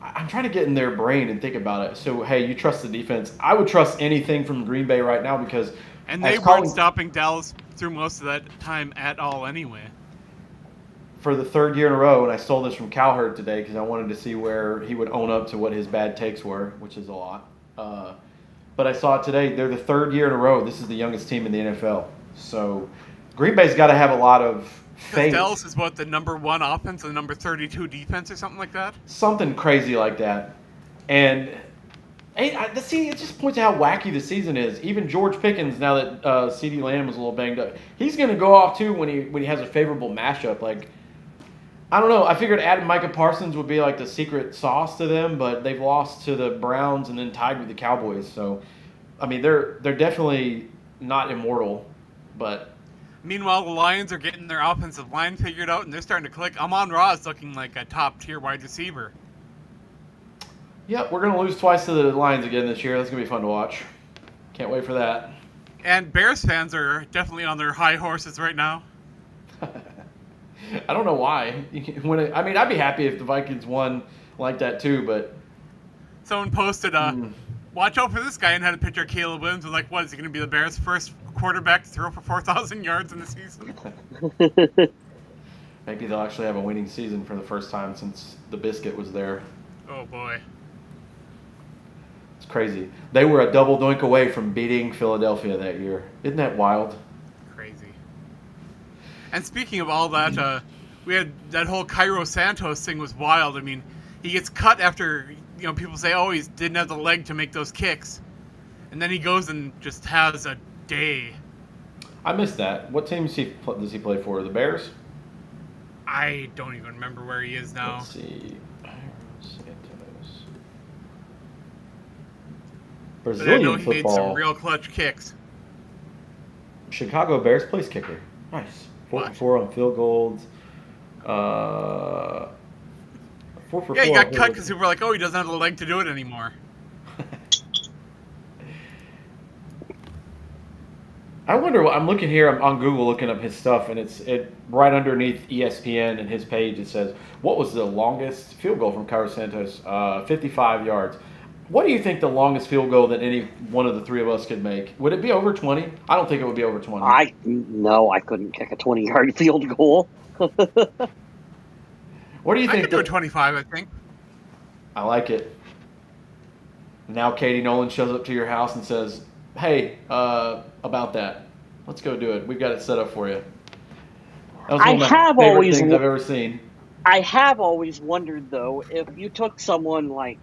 I'm trying to get in their brain and think about it. So, hey, you trust the defense. I would trust anything from Green Bay right now because... And they weren't stopping Dallas through most of that time at all anyway. For the third year in a row, and I stole this from Cowherd today because I wanted to see where he would own up to what his bad takes were, which is a lot. But I saw it today. They're the third year in a row. This is the youngest team in the NFL. So Green Bay's got to have a lot of faith. Dallas is what, the number 1 offense and the number 32 defense or something like that? Something crazy like that. And it just points to how wacky the season is. Even George Pickens, now that CeeDee Lamb was a little banged up, he's going to go off too when he has a favorable matchup. Like, I don't know. I figured adding Micah Parsons would be like the secret sauce to them, but they've lost to the Browns and then tied with the Cowboys. So, I mean, they're definitely not immortal, but... Meanwhile, the Lions are getting their offensive line figured out, and they're starting to click. Amon-Ra is looking like a top-tier wide receiver. Yeah, we're going to lose twice to the Lions again this year. That's going to be fun to watch. Can't wait for that. And Bears fans are definitely on their high horses right now. I don't know why. I mean, I'd be happy if the Vikings won like that too, but Someone posted, watch out for this guy, and had a picture of Caleb Williams. Was like, what, is he going to be the Bears' first quarterback to throw for 4,000 yards in the season? maybe they'll actually have a winning season for the first time since the biscuit was there. Oh, boy. It's crazy. They were a double doink away from beating Philadelphia that year. Isn't that wild? Crazy. And speaking of all that, we had that whole Cairo Santos thing was wild. I mean, he gets cut after, people say, oh, he didn't have the leg to make those kicks. And then he goes and just has a day. I missed that. What team does he play for? The Bears? I don't even remember where he is now. Let's see. Santos. But I Brazilian know he made some football. real clutch kicks. Chicago Bears place kicker. Nice. 4 for 4 on field goals. 4 for 4. Yeah, he got cut because people were like, oh, he doesn't have the leg to do it anymore. I wonder. I'm looking here. I'm on Google looking up his stuff, and it's right underneath ESPN and his page. It says, "What was the longest field goal from Cairo Santos? 55 yards." What do you think the longest field goal that any one of the three of us could make? Would it be over 20? I don't think it would be over 20. I couldn't kick a 20-yard field goal. What do you I think? could do a 25, I think. I like it. Now Katie Nolan shows up to your house and says, "Hey, about that, let's go do it. We've got it set up for you." That was one of my favorite things I've ever seen. I have always wondered, though, if you took someone like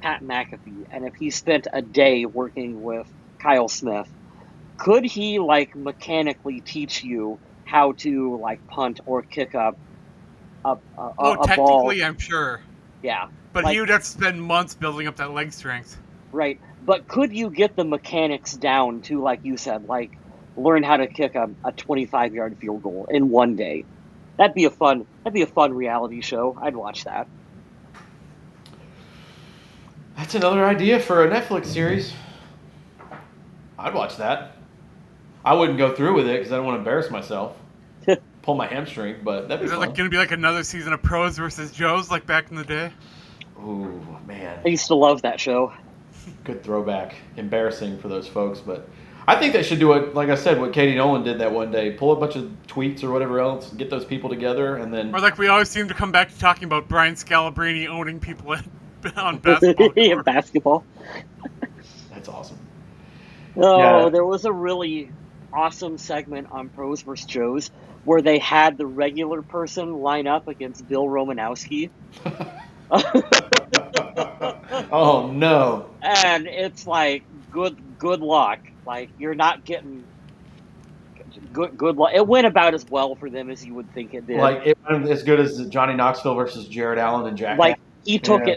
Pat McAfee, and if he spent a day working with Kyle Smith, could he mechanically teach you how to punt or kick up a technically, ball? I'm sure. Yeah, but he would have to spend months building up that leg strength. Right, but could you get the mechanics down to, like you said, learn how to kick a 25-yard field goal in one day? That'd be a fun reality show. I'd watch that. That's another idea for a Netflix series. I'd watch that. I wouldn't go through with it because I don't want to embarrass myself. Pull my hamstring, but that'd be fun. Is it going to be like another season of Pros versus Joes like back in the day? Ooh, man. I used to love that show. Good throwback. Embarrassing for those folks, but I think they should do it, like I said, what Katie Nolan did that one day. Pull a bunch of tweets or whatever else, get those people together, and then... Or like we always seem to come back to talking about Brian Scalabrine owning people on basketball. Yeah, basketball. That's awesome. Oh, yeah. There was a really awesome segment on Pros vs. Joes where they had the regular person line up against Bill Romanowski. Oh, no. And it's good luck. You're not getting good luck. It went about as well for them as you would think it did. It went as good as Johnny Knoxville versus Jared Allen and Jack. He took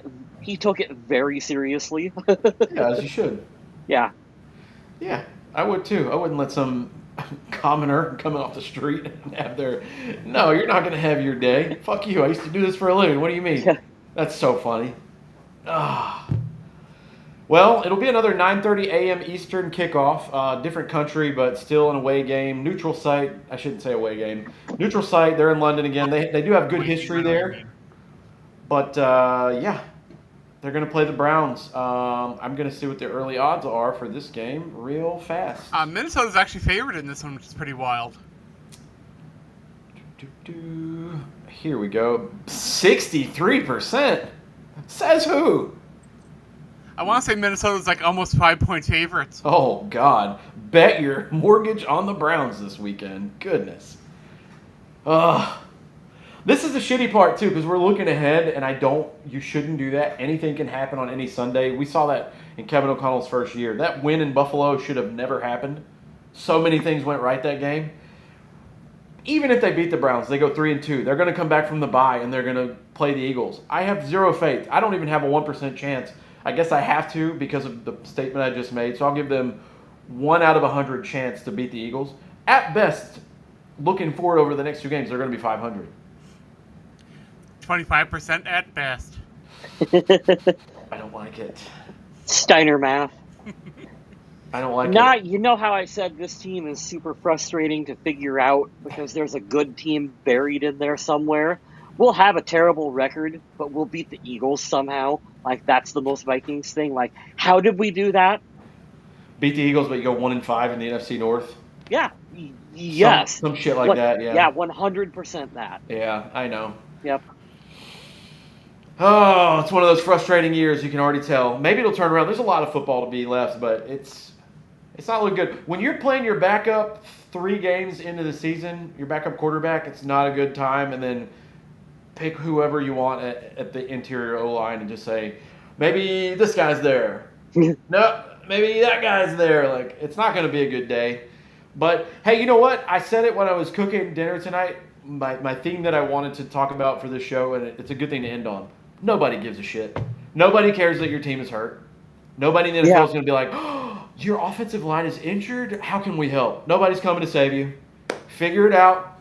it very seriously. Yeah, as you should. Yeah. Yeah, I would too. I wouldn't let some commoner coming off the street and have their... No, you're not going to have your day. Fuck you. I used to do this for a living. What do you mean? Yeah. That's so funny. Well, it'll be another 9:30 a.m. Eastern kickoff. Different country, but still an away game. Neutral site. I shouldn't say away game. Neutral site. They're in London again. They do have good history there. But, yeah, they're going to play the Browns. I'm going to see what the early odds are for this game real fast. Minnesota's actually favored in this one, which is pretty wild. Here we go. 63%. Says who? I want to say Minnesota's almost 5-point favorites. Oh, God. Bet your mortgage on the Browns this weekend. Goodness. This is the shitty part, too, because we're looking ahead, and you shouldn't do that. Anything can happen on any Sunday. We saw that in Kevin O'Connell's first year. That win in Buffalo should have never happened. So many things went right that game. Even if they beat the Browns, they go 3-2. They're going to come back from the bye, and they're going to play the Eagles. I have zero faith. I don't even have a 1% chance. I guess I have to because of the statement I just made. So I'll give them 1 out of 100 chance to beat the Eagles. At best, looking forward over the next 2 games, they're going to be 500. 25% at best. I don't like it. Steiner math. I don't like it. You know how I said this team is super frustrating to figure out because there's a good team buried in there somewhere? We'll have a terrible record, but we'll beat the Eagles somehow. Like, that's the most Vikings thing. Like, how did we do that? Beat the Eagles, but you go 1-5 in the NFC North. Yeah. Some Yes. some shit like that. Yeah, Yeah. 100% that. Yeah. I know. Yep. Oh, it's one of those frustrating years. You can already tell. Maybe it'll turn around. There's a lot of football to be left, but it's not looking good. When you're playing your backup 3 games into the season, your backup quarterback, it's not a good time. And then pick whoever you want at the interior O line and just say, maybe this guy's there. No, maybe that guy's there. Like, it's not going to be a good day. But hey, you know what? I said it when I was cooking dinner tonight. My theme that I wanted to talk about for this show, and it's a good thing to end on. Nobody gives a shit. Nobody cares that your team is hurt. Nobody in the NFL is going to be like, oh, your offensive line is injured? How can we help? Nobody's coming to save you. Figure it out.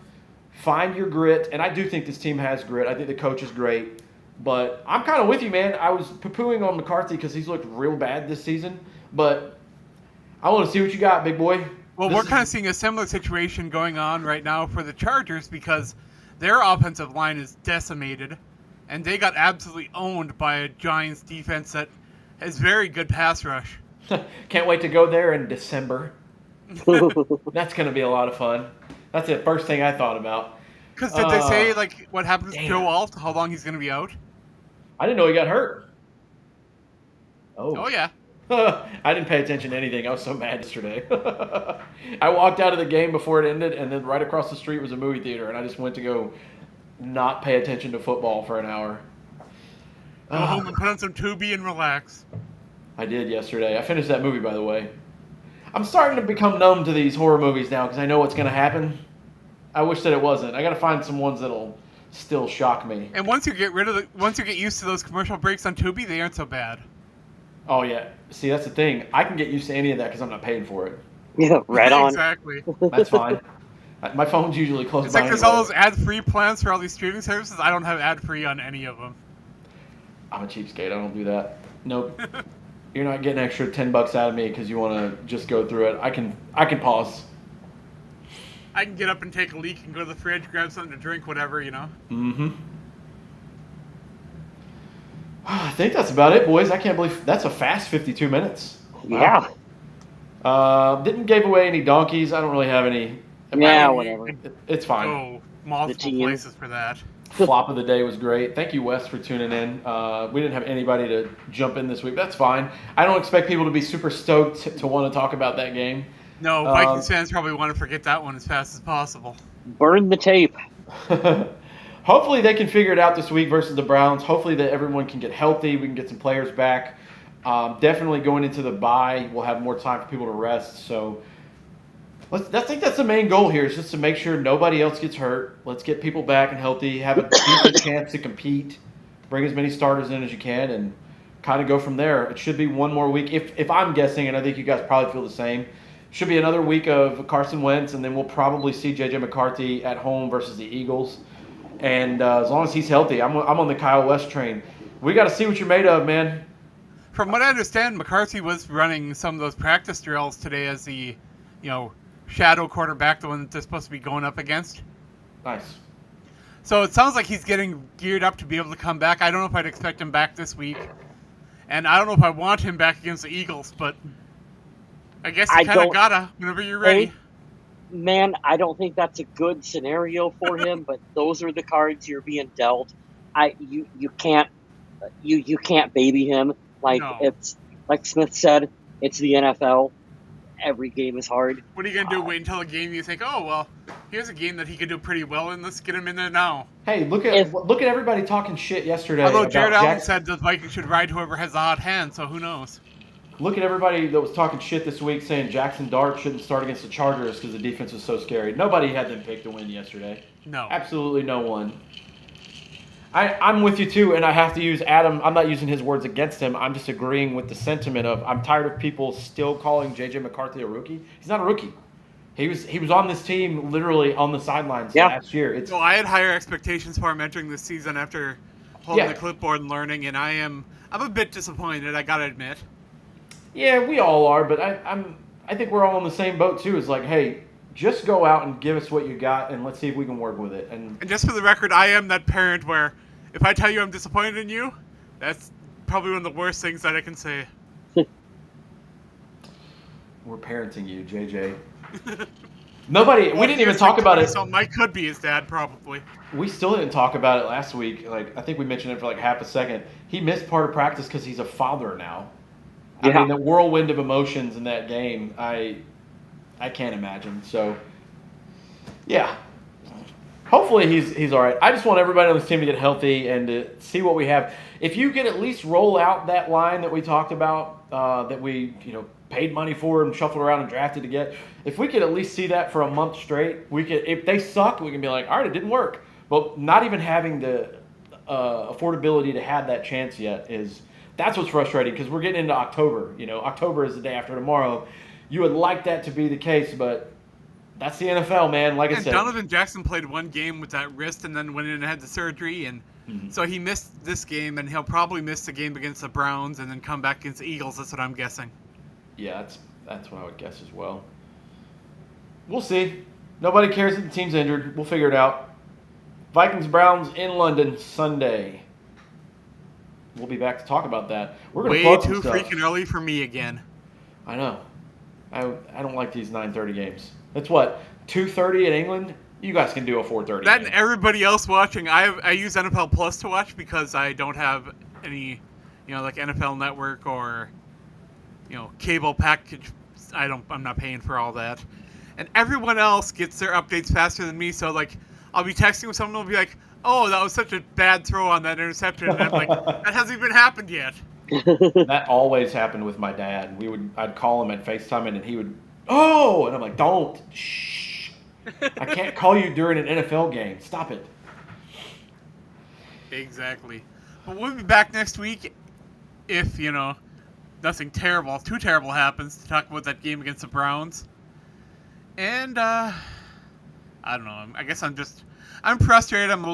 Find your grit. And I do think this team has grit. I think the coach is great. But I'm kind of with you, man. I was poo-pooing on McCarthy because he's looked real bad this season. But I want to see what you got, big boy. Well, we're kind of seeing a similar situation going on right now for the Chargers because their offensive line is decimated, and they got absolutely owned by a Giants defense that has very good pass rush. Can't wait to go there in December. That's going to be a lot of fun. That's the first thing I thought about. Because did they say like what happens to Joe Alt, how long he's going to be out? I didn't know he got hurt. Oh yeah. I didn't pay attention to anything. I was so mad yesterday. I walked out of the game before it ended, and then right across the street was a movie theater, and I just went to go not pay attention to football for an hour. Go home and put on some Tubi and relax. I did yesterday. I finished that movie, by the way. I'm starting to become numb to these horror movies now because I know what's going to happen. I wish that it wasn't. I got to find some ones that'll still shock me. And once you get used to those commercial breaks on Tubi, they aren't so bad. Oh, yeah. See, that's the thing. I can get used to any of that because I'm not paying for it. Yeah, right on. Exactly. That's fine. My phone's usually close It's by like there's anyway. all those ad-free plans for all these streaming services. I don't have ad-free on any of them. I'm a cheapskate. I don't do that. Nope. You're not getting extra $10 out of me because you want to just go through it. I can pause. I can get up and take a leak and go to the fridge, grab something to drink, whatever, you know. Mm-hmm. I think that's about it, boys. I can't believe that's a fast 52 minutes. Wow. Yeah. Didn't give away any donkeys. I don't really have any. Yeah, whatever. It's fine. Oh, multiple places for that. Flop of the day was great. Thank you, Wes, for tuning in. We didn't have anybody to jump in this week. That's fine. I don't expect people to be super stoked to want to talk about that game. No, Vikings fans probably want to forget that one as fast as possible. Burn the tape. Hopefully they can figure it out this week versus the Browns. Hopefully that everyone can get healthy. We can get some players back. Definitely going into the bye, we'll have more time for people to rest. So I think that's the main goal here is just to make sure nobody else gets hurt. Let's get people back and healthy, have a decent chance to compete, bring as many starters in as you can, and kind of go from there. It should be one more week. If I'm guessing, and I think you guys probably feel the same, should be another week of Carson Wentz, and then we'll probably see J.J. McCarthy at home versus the Eagles. And as long as he's healthy, I'm on the Kyle West train. We got to see what you're made of, man. From what I understand, McCarthy was running some of those practice drills today as the, shadow quarterback, the one that they're supposed to be going up against. Nice. So it sounds like he's getting geared up to be able to come back. I don't know if I'd expect him back this week. And I don't know if I want him back against the Eagles, but I guess you kind of gotta whenever you're ready. Man, I don't think that's a good scenario for him, but those are the cards you're being dealt. You can't baby him. It's like Smith said, it's the NFL. Every game is hard. What are you gonna do? Wait until a game you think, oh well, here's a game that he could do pretty well in. Let's get him in there now. Hey, look at everybody talking shit yesterday. Although Jared Allen said the Vikings should ride whoever has the hot hand, so who knows? Look at everybody that was talking shit this week saying Jackson Dart shouldn't start against the Chargers because the defense was so scary. Nobody had them picked to win yesterday. No. Absolutely no one. I'm with you too, and I have to use Adam. I'm not using his words against him. I'm just agreeing with the sentiment of I'm tired of people still calling J.J. McCarthy a rookie. He's not a rookie. He was on this team literally on the sidelines last year. Well, I had higher expectations for him entering this season after holding the clipboard and learning, and I'm a bit disappointed, I gotta admit. Yeah, we all are, but I'm I think we're all in the same boat too. It's like, hey, just go out and give us what you got, and let's see if we can work with it. And And just for the record, I am that parent where if I tell you I'm disappointed in you, that's probably one of the worst things that I can say. we're parenting you, JJ. Nobody. Well, We didn't even here's my talk about it. something. I could be his dad, probably. We still didn't talk about it last week. Like I think we mentioned it for like half a second. He missed part of practice because he's a father now. I Yeah. mean, the whirlwind of emotions in that game, I can't imagine. So, yeah. Hopefully he's all right. I just want everybody on this team to get healthy and to see what we have. If you could at least roll out that line that we talked about, that we paid money for and shuffled around and drafted to get. If we could at least see that for a month straight, we could. If they suck, we can be like, all right, it didn't work. But not even having the affordability to have that chance yet that's what's frustrating because we're getting into October. October is the day after tomorrow. You would like that to be the case, but that's the NFL, man. Like I And said, Donovan Jackson played one game with that wrist and then went in and had the surgery, and so he missed this game, and he'll probably miss the game against the Browns and then come back against the Eagles. That's what I'm guessing. yeah, that's what I would guess as well. We'll see. Nobody cares if the team's injured. We'll figure it out. Vikings Browns in London Sunday. We'll be back to talk about that. We're gonna Way plug some too stuff. freaking early for me again. I know. I don't like these 9:30 games. It's what 2:30 in England. You guys can do a 4:30. That game. and everybody else watching, I use NFL Plus to watch because I don't have any, like NFL Network or, cable package. I'm not paying for all that. And everyone else gets their updates faster than me, so like I'll be texting with someone, will be like, "Oh, that was such a bad throw on that interception," and I'm like, "That hasn't even happened yet." That always happened with my dad. I'd call him at FaceTime and he would, oh, and I'm like, don't, shh. I can't call you during an NFL game. Stop it. Exactly. But we'll be back next week if, nothing too terrible happens to talk about that game against the Browns. And, I don't know. I guess I'm frustrated. I'm a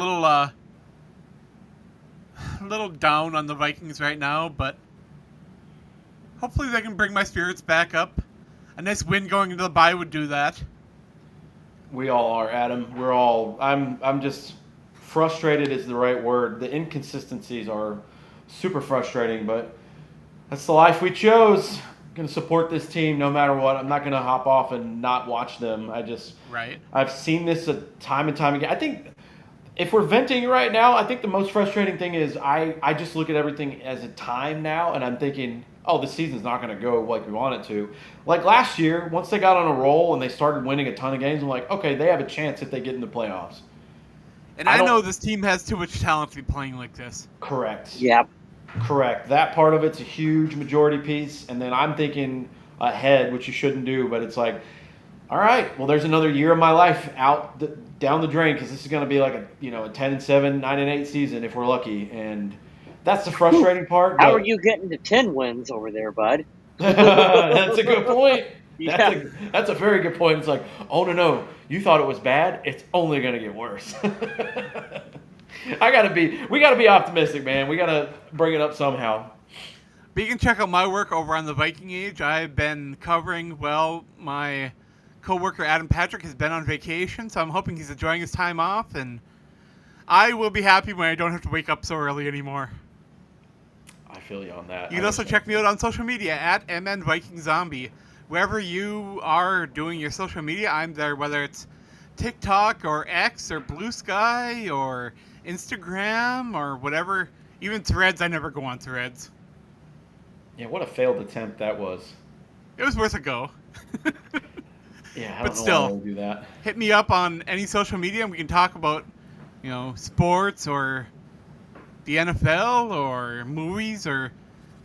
little down on the Vikings right now, but hopefully they can bring my spirits back up. A nice win going into the bye would do that. We all are, Adam. I'm just frustrated is the right word. The inconsistencies are super frustrating, but that's the life we chose. I'm going to support this team no matter what. I'm not going to hop off and not watch them. Right. I've seen this time and time again. I think if we're venting right now, I think the most frustrating thing is I just look at everything as a time now, and I'm thinking, oh, the season's not going to go like we want it to. Like last year, once they got on a roll and they started winning a ton of games, I'm like, okay, they have a chance if they get in the playoffs. And I know this team has too much talent to be playing like this. Correct. Yep. Correct. That part of it's a huge majority piece, and then I'm thinking ahead, which you shouldn't do, but it's like, all right, well, there's another year of my life down the drain because this is going to be like a 10-7, 9-8 season if we're lucky, and that's the frustrating part. How are you getting to 10 wins over there, bud? That's a good point. Yeah. That's a very good point. It's like, oh no, you thought it was bad. It's only going to get worse. We gotta be optimistic, man. We gotta bring it up somehow. But you can check out my work over on the Viking Age. I've been covering, my co-worker Adam Patrick has been on vacation, so I'm hoping he's enjoying his time off, and I will be happy when I don't have to wake up so early anymore. I feel you on that. You can also check me out on social media at MNVikingZombie. Wherever you are doing your social media, I'm there, whether it's TikTok or X or Blue Sky or Instagram or whatever. Even Threads, I never go on Threads. Yeah, what a failed attempt that was. It was worth a go. Yeah, I But don't know still, why I would do that. Hit me up on any social media and we can talk about, sports or the NFL or movies or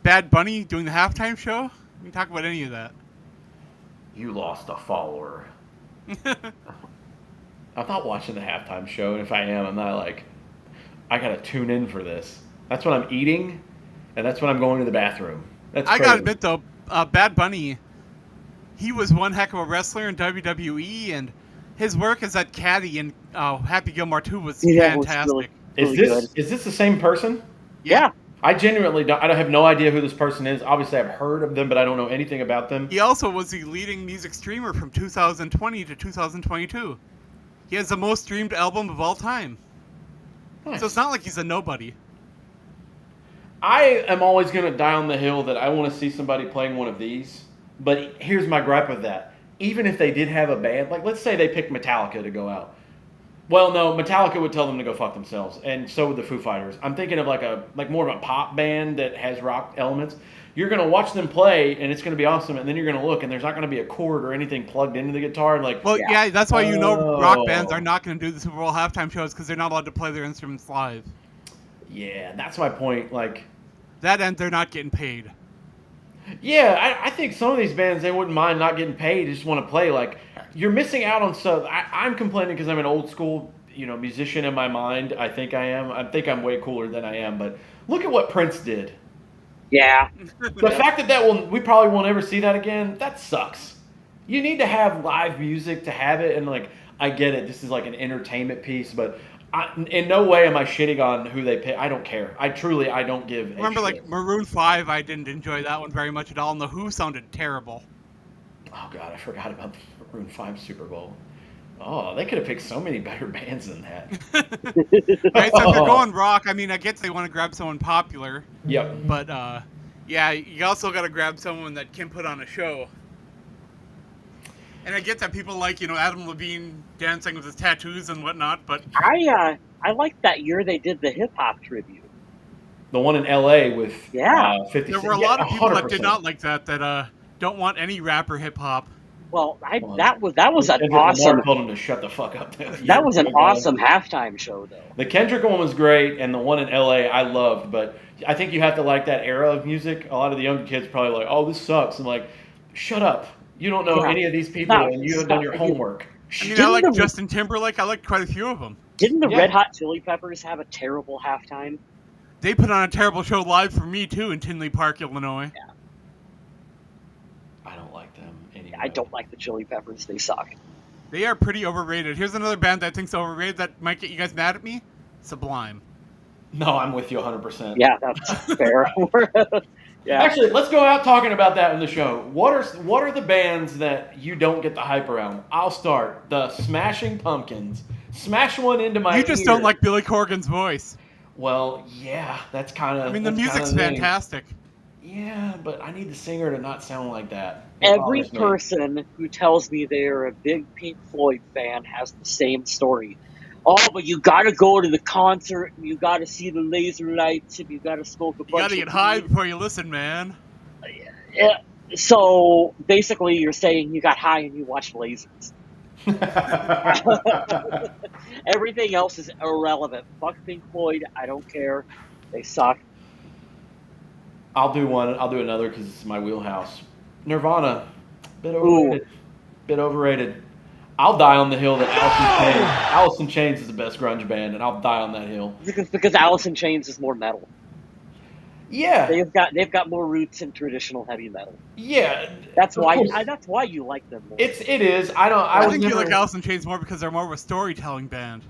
Bad Bunny doing the halftime show. We can talk about any of that. You lost a follower. I'm not watching the halftime show, and if I am, I'm not like, I gotta tune in for this. That's when I'm eating, and that's when I'm going to the bathroom. That's I crazy. gotta admit though, Bad Bunny, he was one heck of a wrestler in WWE, and his work as that caddy in Happy Gilmore 2 was fantastic. Really Is this the same person? Yeah. I genuinely don't. I have no idea who this person is. Obviously, I've heard of them, but I don't know anything about them. He also was the leading music streamer from 2020 to 2022. He has the most streamed album of all time. Nice. So it's not like he's a nobody. I am always going to die on the hill that I want to see somebody playing one of these. But here's my gripe with that. Even if they did have a band, like let's say they picked Metallica to go out. Well, no, Metallica would tell them to go fuck themselves, and so would the Foo Fighters. I'm thinking of like more of a pop band that has rock elements. You're gonna watch them play, and it's gonna be awesome, and then you're gonna look, and there's not gonna be a cord or anything plugged into the guitar. Well, yeah, that's why rock bands are not going to do the Super Bowl halftime shows because they're not allowed to play their instruments live. Yeah, that's my point. Like that, and they're not getting paid. Yeah, I think some of these bands, they wouldn't mind not getting paid. They just want to play. Like, you're missing out on stuff. I'm complaining because I'm an old school, musician in my mind. I think I am. I think I'm way cooler than I am. But look at what Prince did. Yeah. The fact that we probably won't ever see that again, that sucks. You need to have live music to have it. And, like, I get it. This is like an entertainment piece. But in no way am I shitting on who they pick. I don't care. I don't give a shit. Remember, like, Maroon 5, I didn't enjoy that one very much at all, and The Who sounded terrible. Oh, God, I forgot about the Maroon 5 Super Bowl. Oh, they could have picked so many better bands than that. Right, so if you're going rock, I mean, I guess they want to grab someone popular. Yep. But, yeah, you also got to grab someone that can put on a show. And I get that people like, Adam Levine dancing with his tattoos and whatnot, but... I liked that year they did the hip-hop tribute. The one in L.A. with 50 Cent. There were a lot of people that did not like that don't want any rapper hip-hop. Well, that was an awesome... Lamar told him to shut the fuck up. That was an awesome halftime show, though. The Kendrick one was great, and the one in L.A. I loved, but I think you have to like that era of music. A lot of the younger kids probably like, oh, this sucks. I'm like, shut up. You don't know any of these people, and you haven't done your homework. I mean, I like Justin Timberlake. I liked quite a few of them. Didn't the Red Hot Chili Peppers have a terrible halftime? They put on a terrible show live for me, too, in Tinley Park, Illinois. Yeah. I don't like them anyway. I don't like the Chili Peppers. They suck. They are pretty overrated. Here's another band that I think's overrated that might get you guys mad at me. Sublime. No, I'm with you 100%. Yeah, that's fair. Yeah. Actually, let's go out talking about that in the show. What are the bands that you don't get the hype around? I'll start. The Smashing Pumpkins. Smash one into my ear. You just don't like Billy Corgan's voice. Well, yeah, that's kind of... I mean, the music's fantastic. Yeah, but I need the singer to not sound like that. Every person who tells me they're a big Pink Floyd fan has the same story. Oh, but you gotta go to the concert, and you gotta see the laser lights, and you gotta smoke a bunch of... You gotta get high before you listen, man. Yeah. So, basically, you're saying you got high and you watched lasers. Everything else is irrelevant. Fuck Pink Floyd, I don't care. They suck. I'll do one. I'll do another because it's my wheelhouse. Nirvana. Bit overrated. Bit overrated. I'll die on the hill that Alice in Chains is the best grunge band, and I'll die on that hill. Because Alice in Chains is more metal. Yeah. They've got more roots in traditional heavy metal. Yeah. That's why you like them more. It is. I think you like Alice in Chains more because they're more of a storytelling band.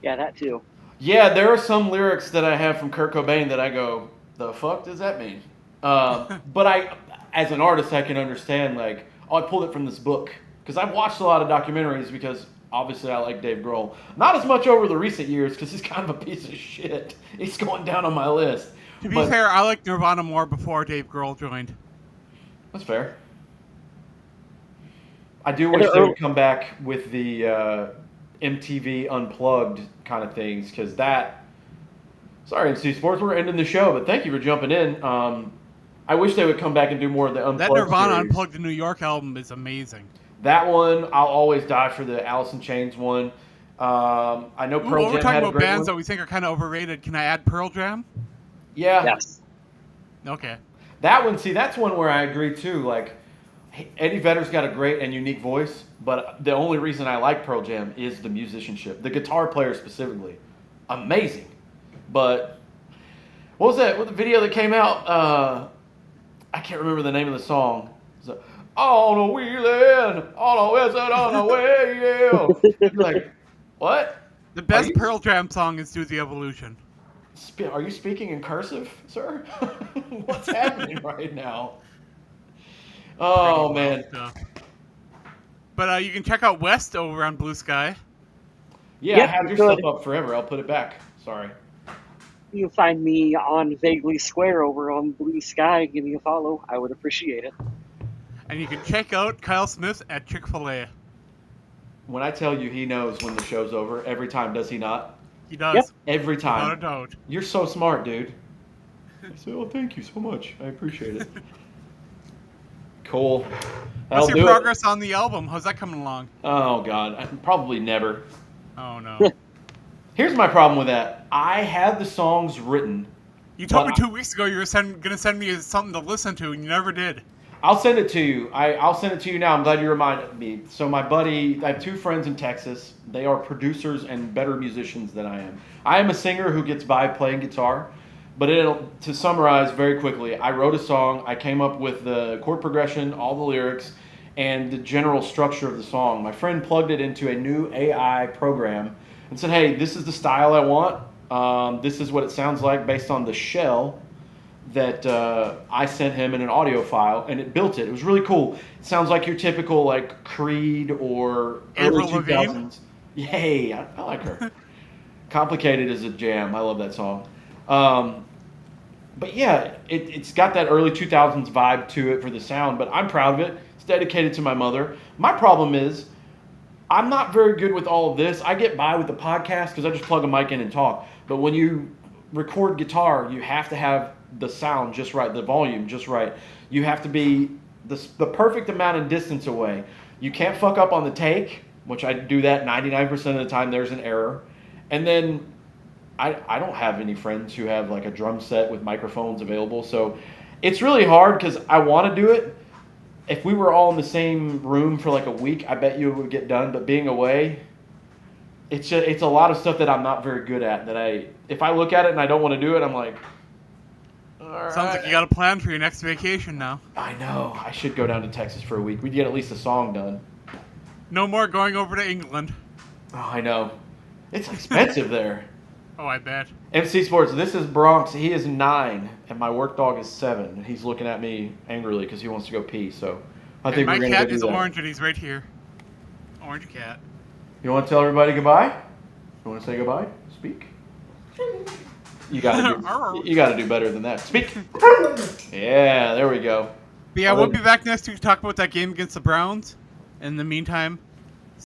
Yeah, that too. Yeah, there are some lyrics that I have from Kurt Cobain that I go, the fuck does that mean? But as an artist, I can understand, like, I pulled it from this book. Because I've watched a lot of documentaries because obviously I like Dave Grohl. Not as much over the recent years because he's kind of a piece of shit. He's going down on my list. To be fair, I liked Nirvana more before Dave Grohl joined. That's fair. I do wish they would come back with the MTV Unplugged kind of things because that... Sorry, NC Sports, we're ending the show, but thank you for jumping in. I wish they would come back and do more of the Unplugged That Nirvana series. Unplugged in New York album is amazing. That one, I'll always die for the Alice in Chains one. I know Pearl Jam we're talking had a about great bands one. that we think are kind of overrated. Can I add Pearl Jam? Yeah. Yes. Okay. That one, see, that's one where I agree too. Like, Eddie Vedder's got a great and unique voice, but the only reason I like Pearl Jam is the musicianship. The guitar player specifically. Amazing. But, what was that? What the video that came out? I can't remember the name of the song. On a wheeling, on a whistle, on a way, yeah. You're like, what? The best Pearl Jam song is Do the Evolution. Are you speaking in cursive, sir? What's happening right now? Oh, Pretty wild man. stuff. But you can check out West over on Blue Sky. Yeah, I Yep, had you your could. stuff up forever. I'll put it back. Sorry. You can find me on Vaguely Square over on Blue Sky. Give me a follow. I would appreciate it. And you can check out Kyle Smith at Chick-fil-A. When I tell you he knows when the show's over, every time, does he not? He Yep. does. Every Without a time. doubt. You're so smart, dude. I say, oh, thank you so much. I appreciate it. Cool. That'll What's your do progress on the album? How's that coming along? it. Oh, God. Probably never. Oh, no. Here's my problem with that. I had the songs written. You told me But 2 weeks ago you were going to send me something to listen to, and you never did. I'll send it to you. I'll send it to you now. I'm glad you reminded me. So my buddy, I have 2 friends in Texas. They are producers and better musicians than I am. I am a singer who gets by playing guitar. But to summarize very quickly, I wrote a song. I came up with the chord progression, all the lyrics, and the general structure of the song. My friend plugged it into a new AI program and said, hey, this is the style I want. This is what it sounds like based on the shell that I sent him in an audio file, and it built it. It was really cool. It sounds like your typical like Creed or early Avril Lavigne? 2000s. Yay, I like her. Complicated is a jam. I love that song. But yeah, it's got that early 2000s vibe to it for the sound, but I'm proud of it. It's dedicated to my mother. My problem is I'm not very good with all of this. I get by with the podcast because I just plug a mic in and talk. But when you record guitar, you have to have the sound just right, the volume just right. You have to be the perfect amount of distance away. You can't fuck up on the take, which I do that 99% of the time. There's an error. And then I don't have any friends who have like a drum set with microphones available. So it's really hard because I want to do it. If we were all in the same room for like a week, I bet you it would get done. But being away, it's a lot of stuff that I'm not very good at. If I look at it and I don't want to do it, I'm like, all right. Sounds like you got a plan for your next vacation now. I know. I should go down to Texas for a week. We'd get at least a song done. No more going over to England. Oh, I know. It's expensive there. Oh, I bet. MC Sports, this is Bronx. He is 9, and my work dog is 7. And he's looking at me angrily because he wants to go pee. So I think My we're going to cat go do is that. orange, and he's right here. Orange cat. You want to tell everybody goodbye? You want to say goodbye? Speak. You got to do better than that. Speak. Yeah, there we go. But yeah, we'll be back next week to talk about that game against the Browns. In the meantime,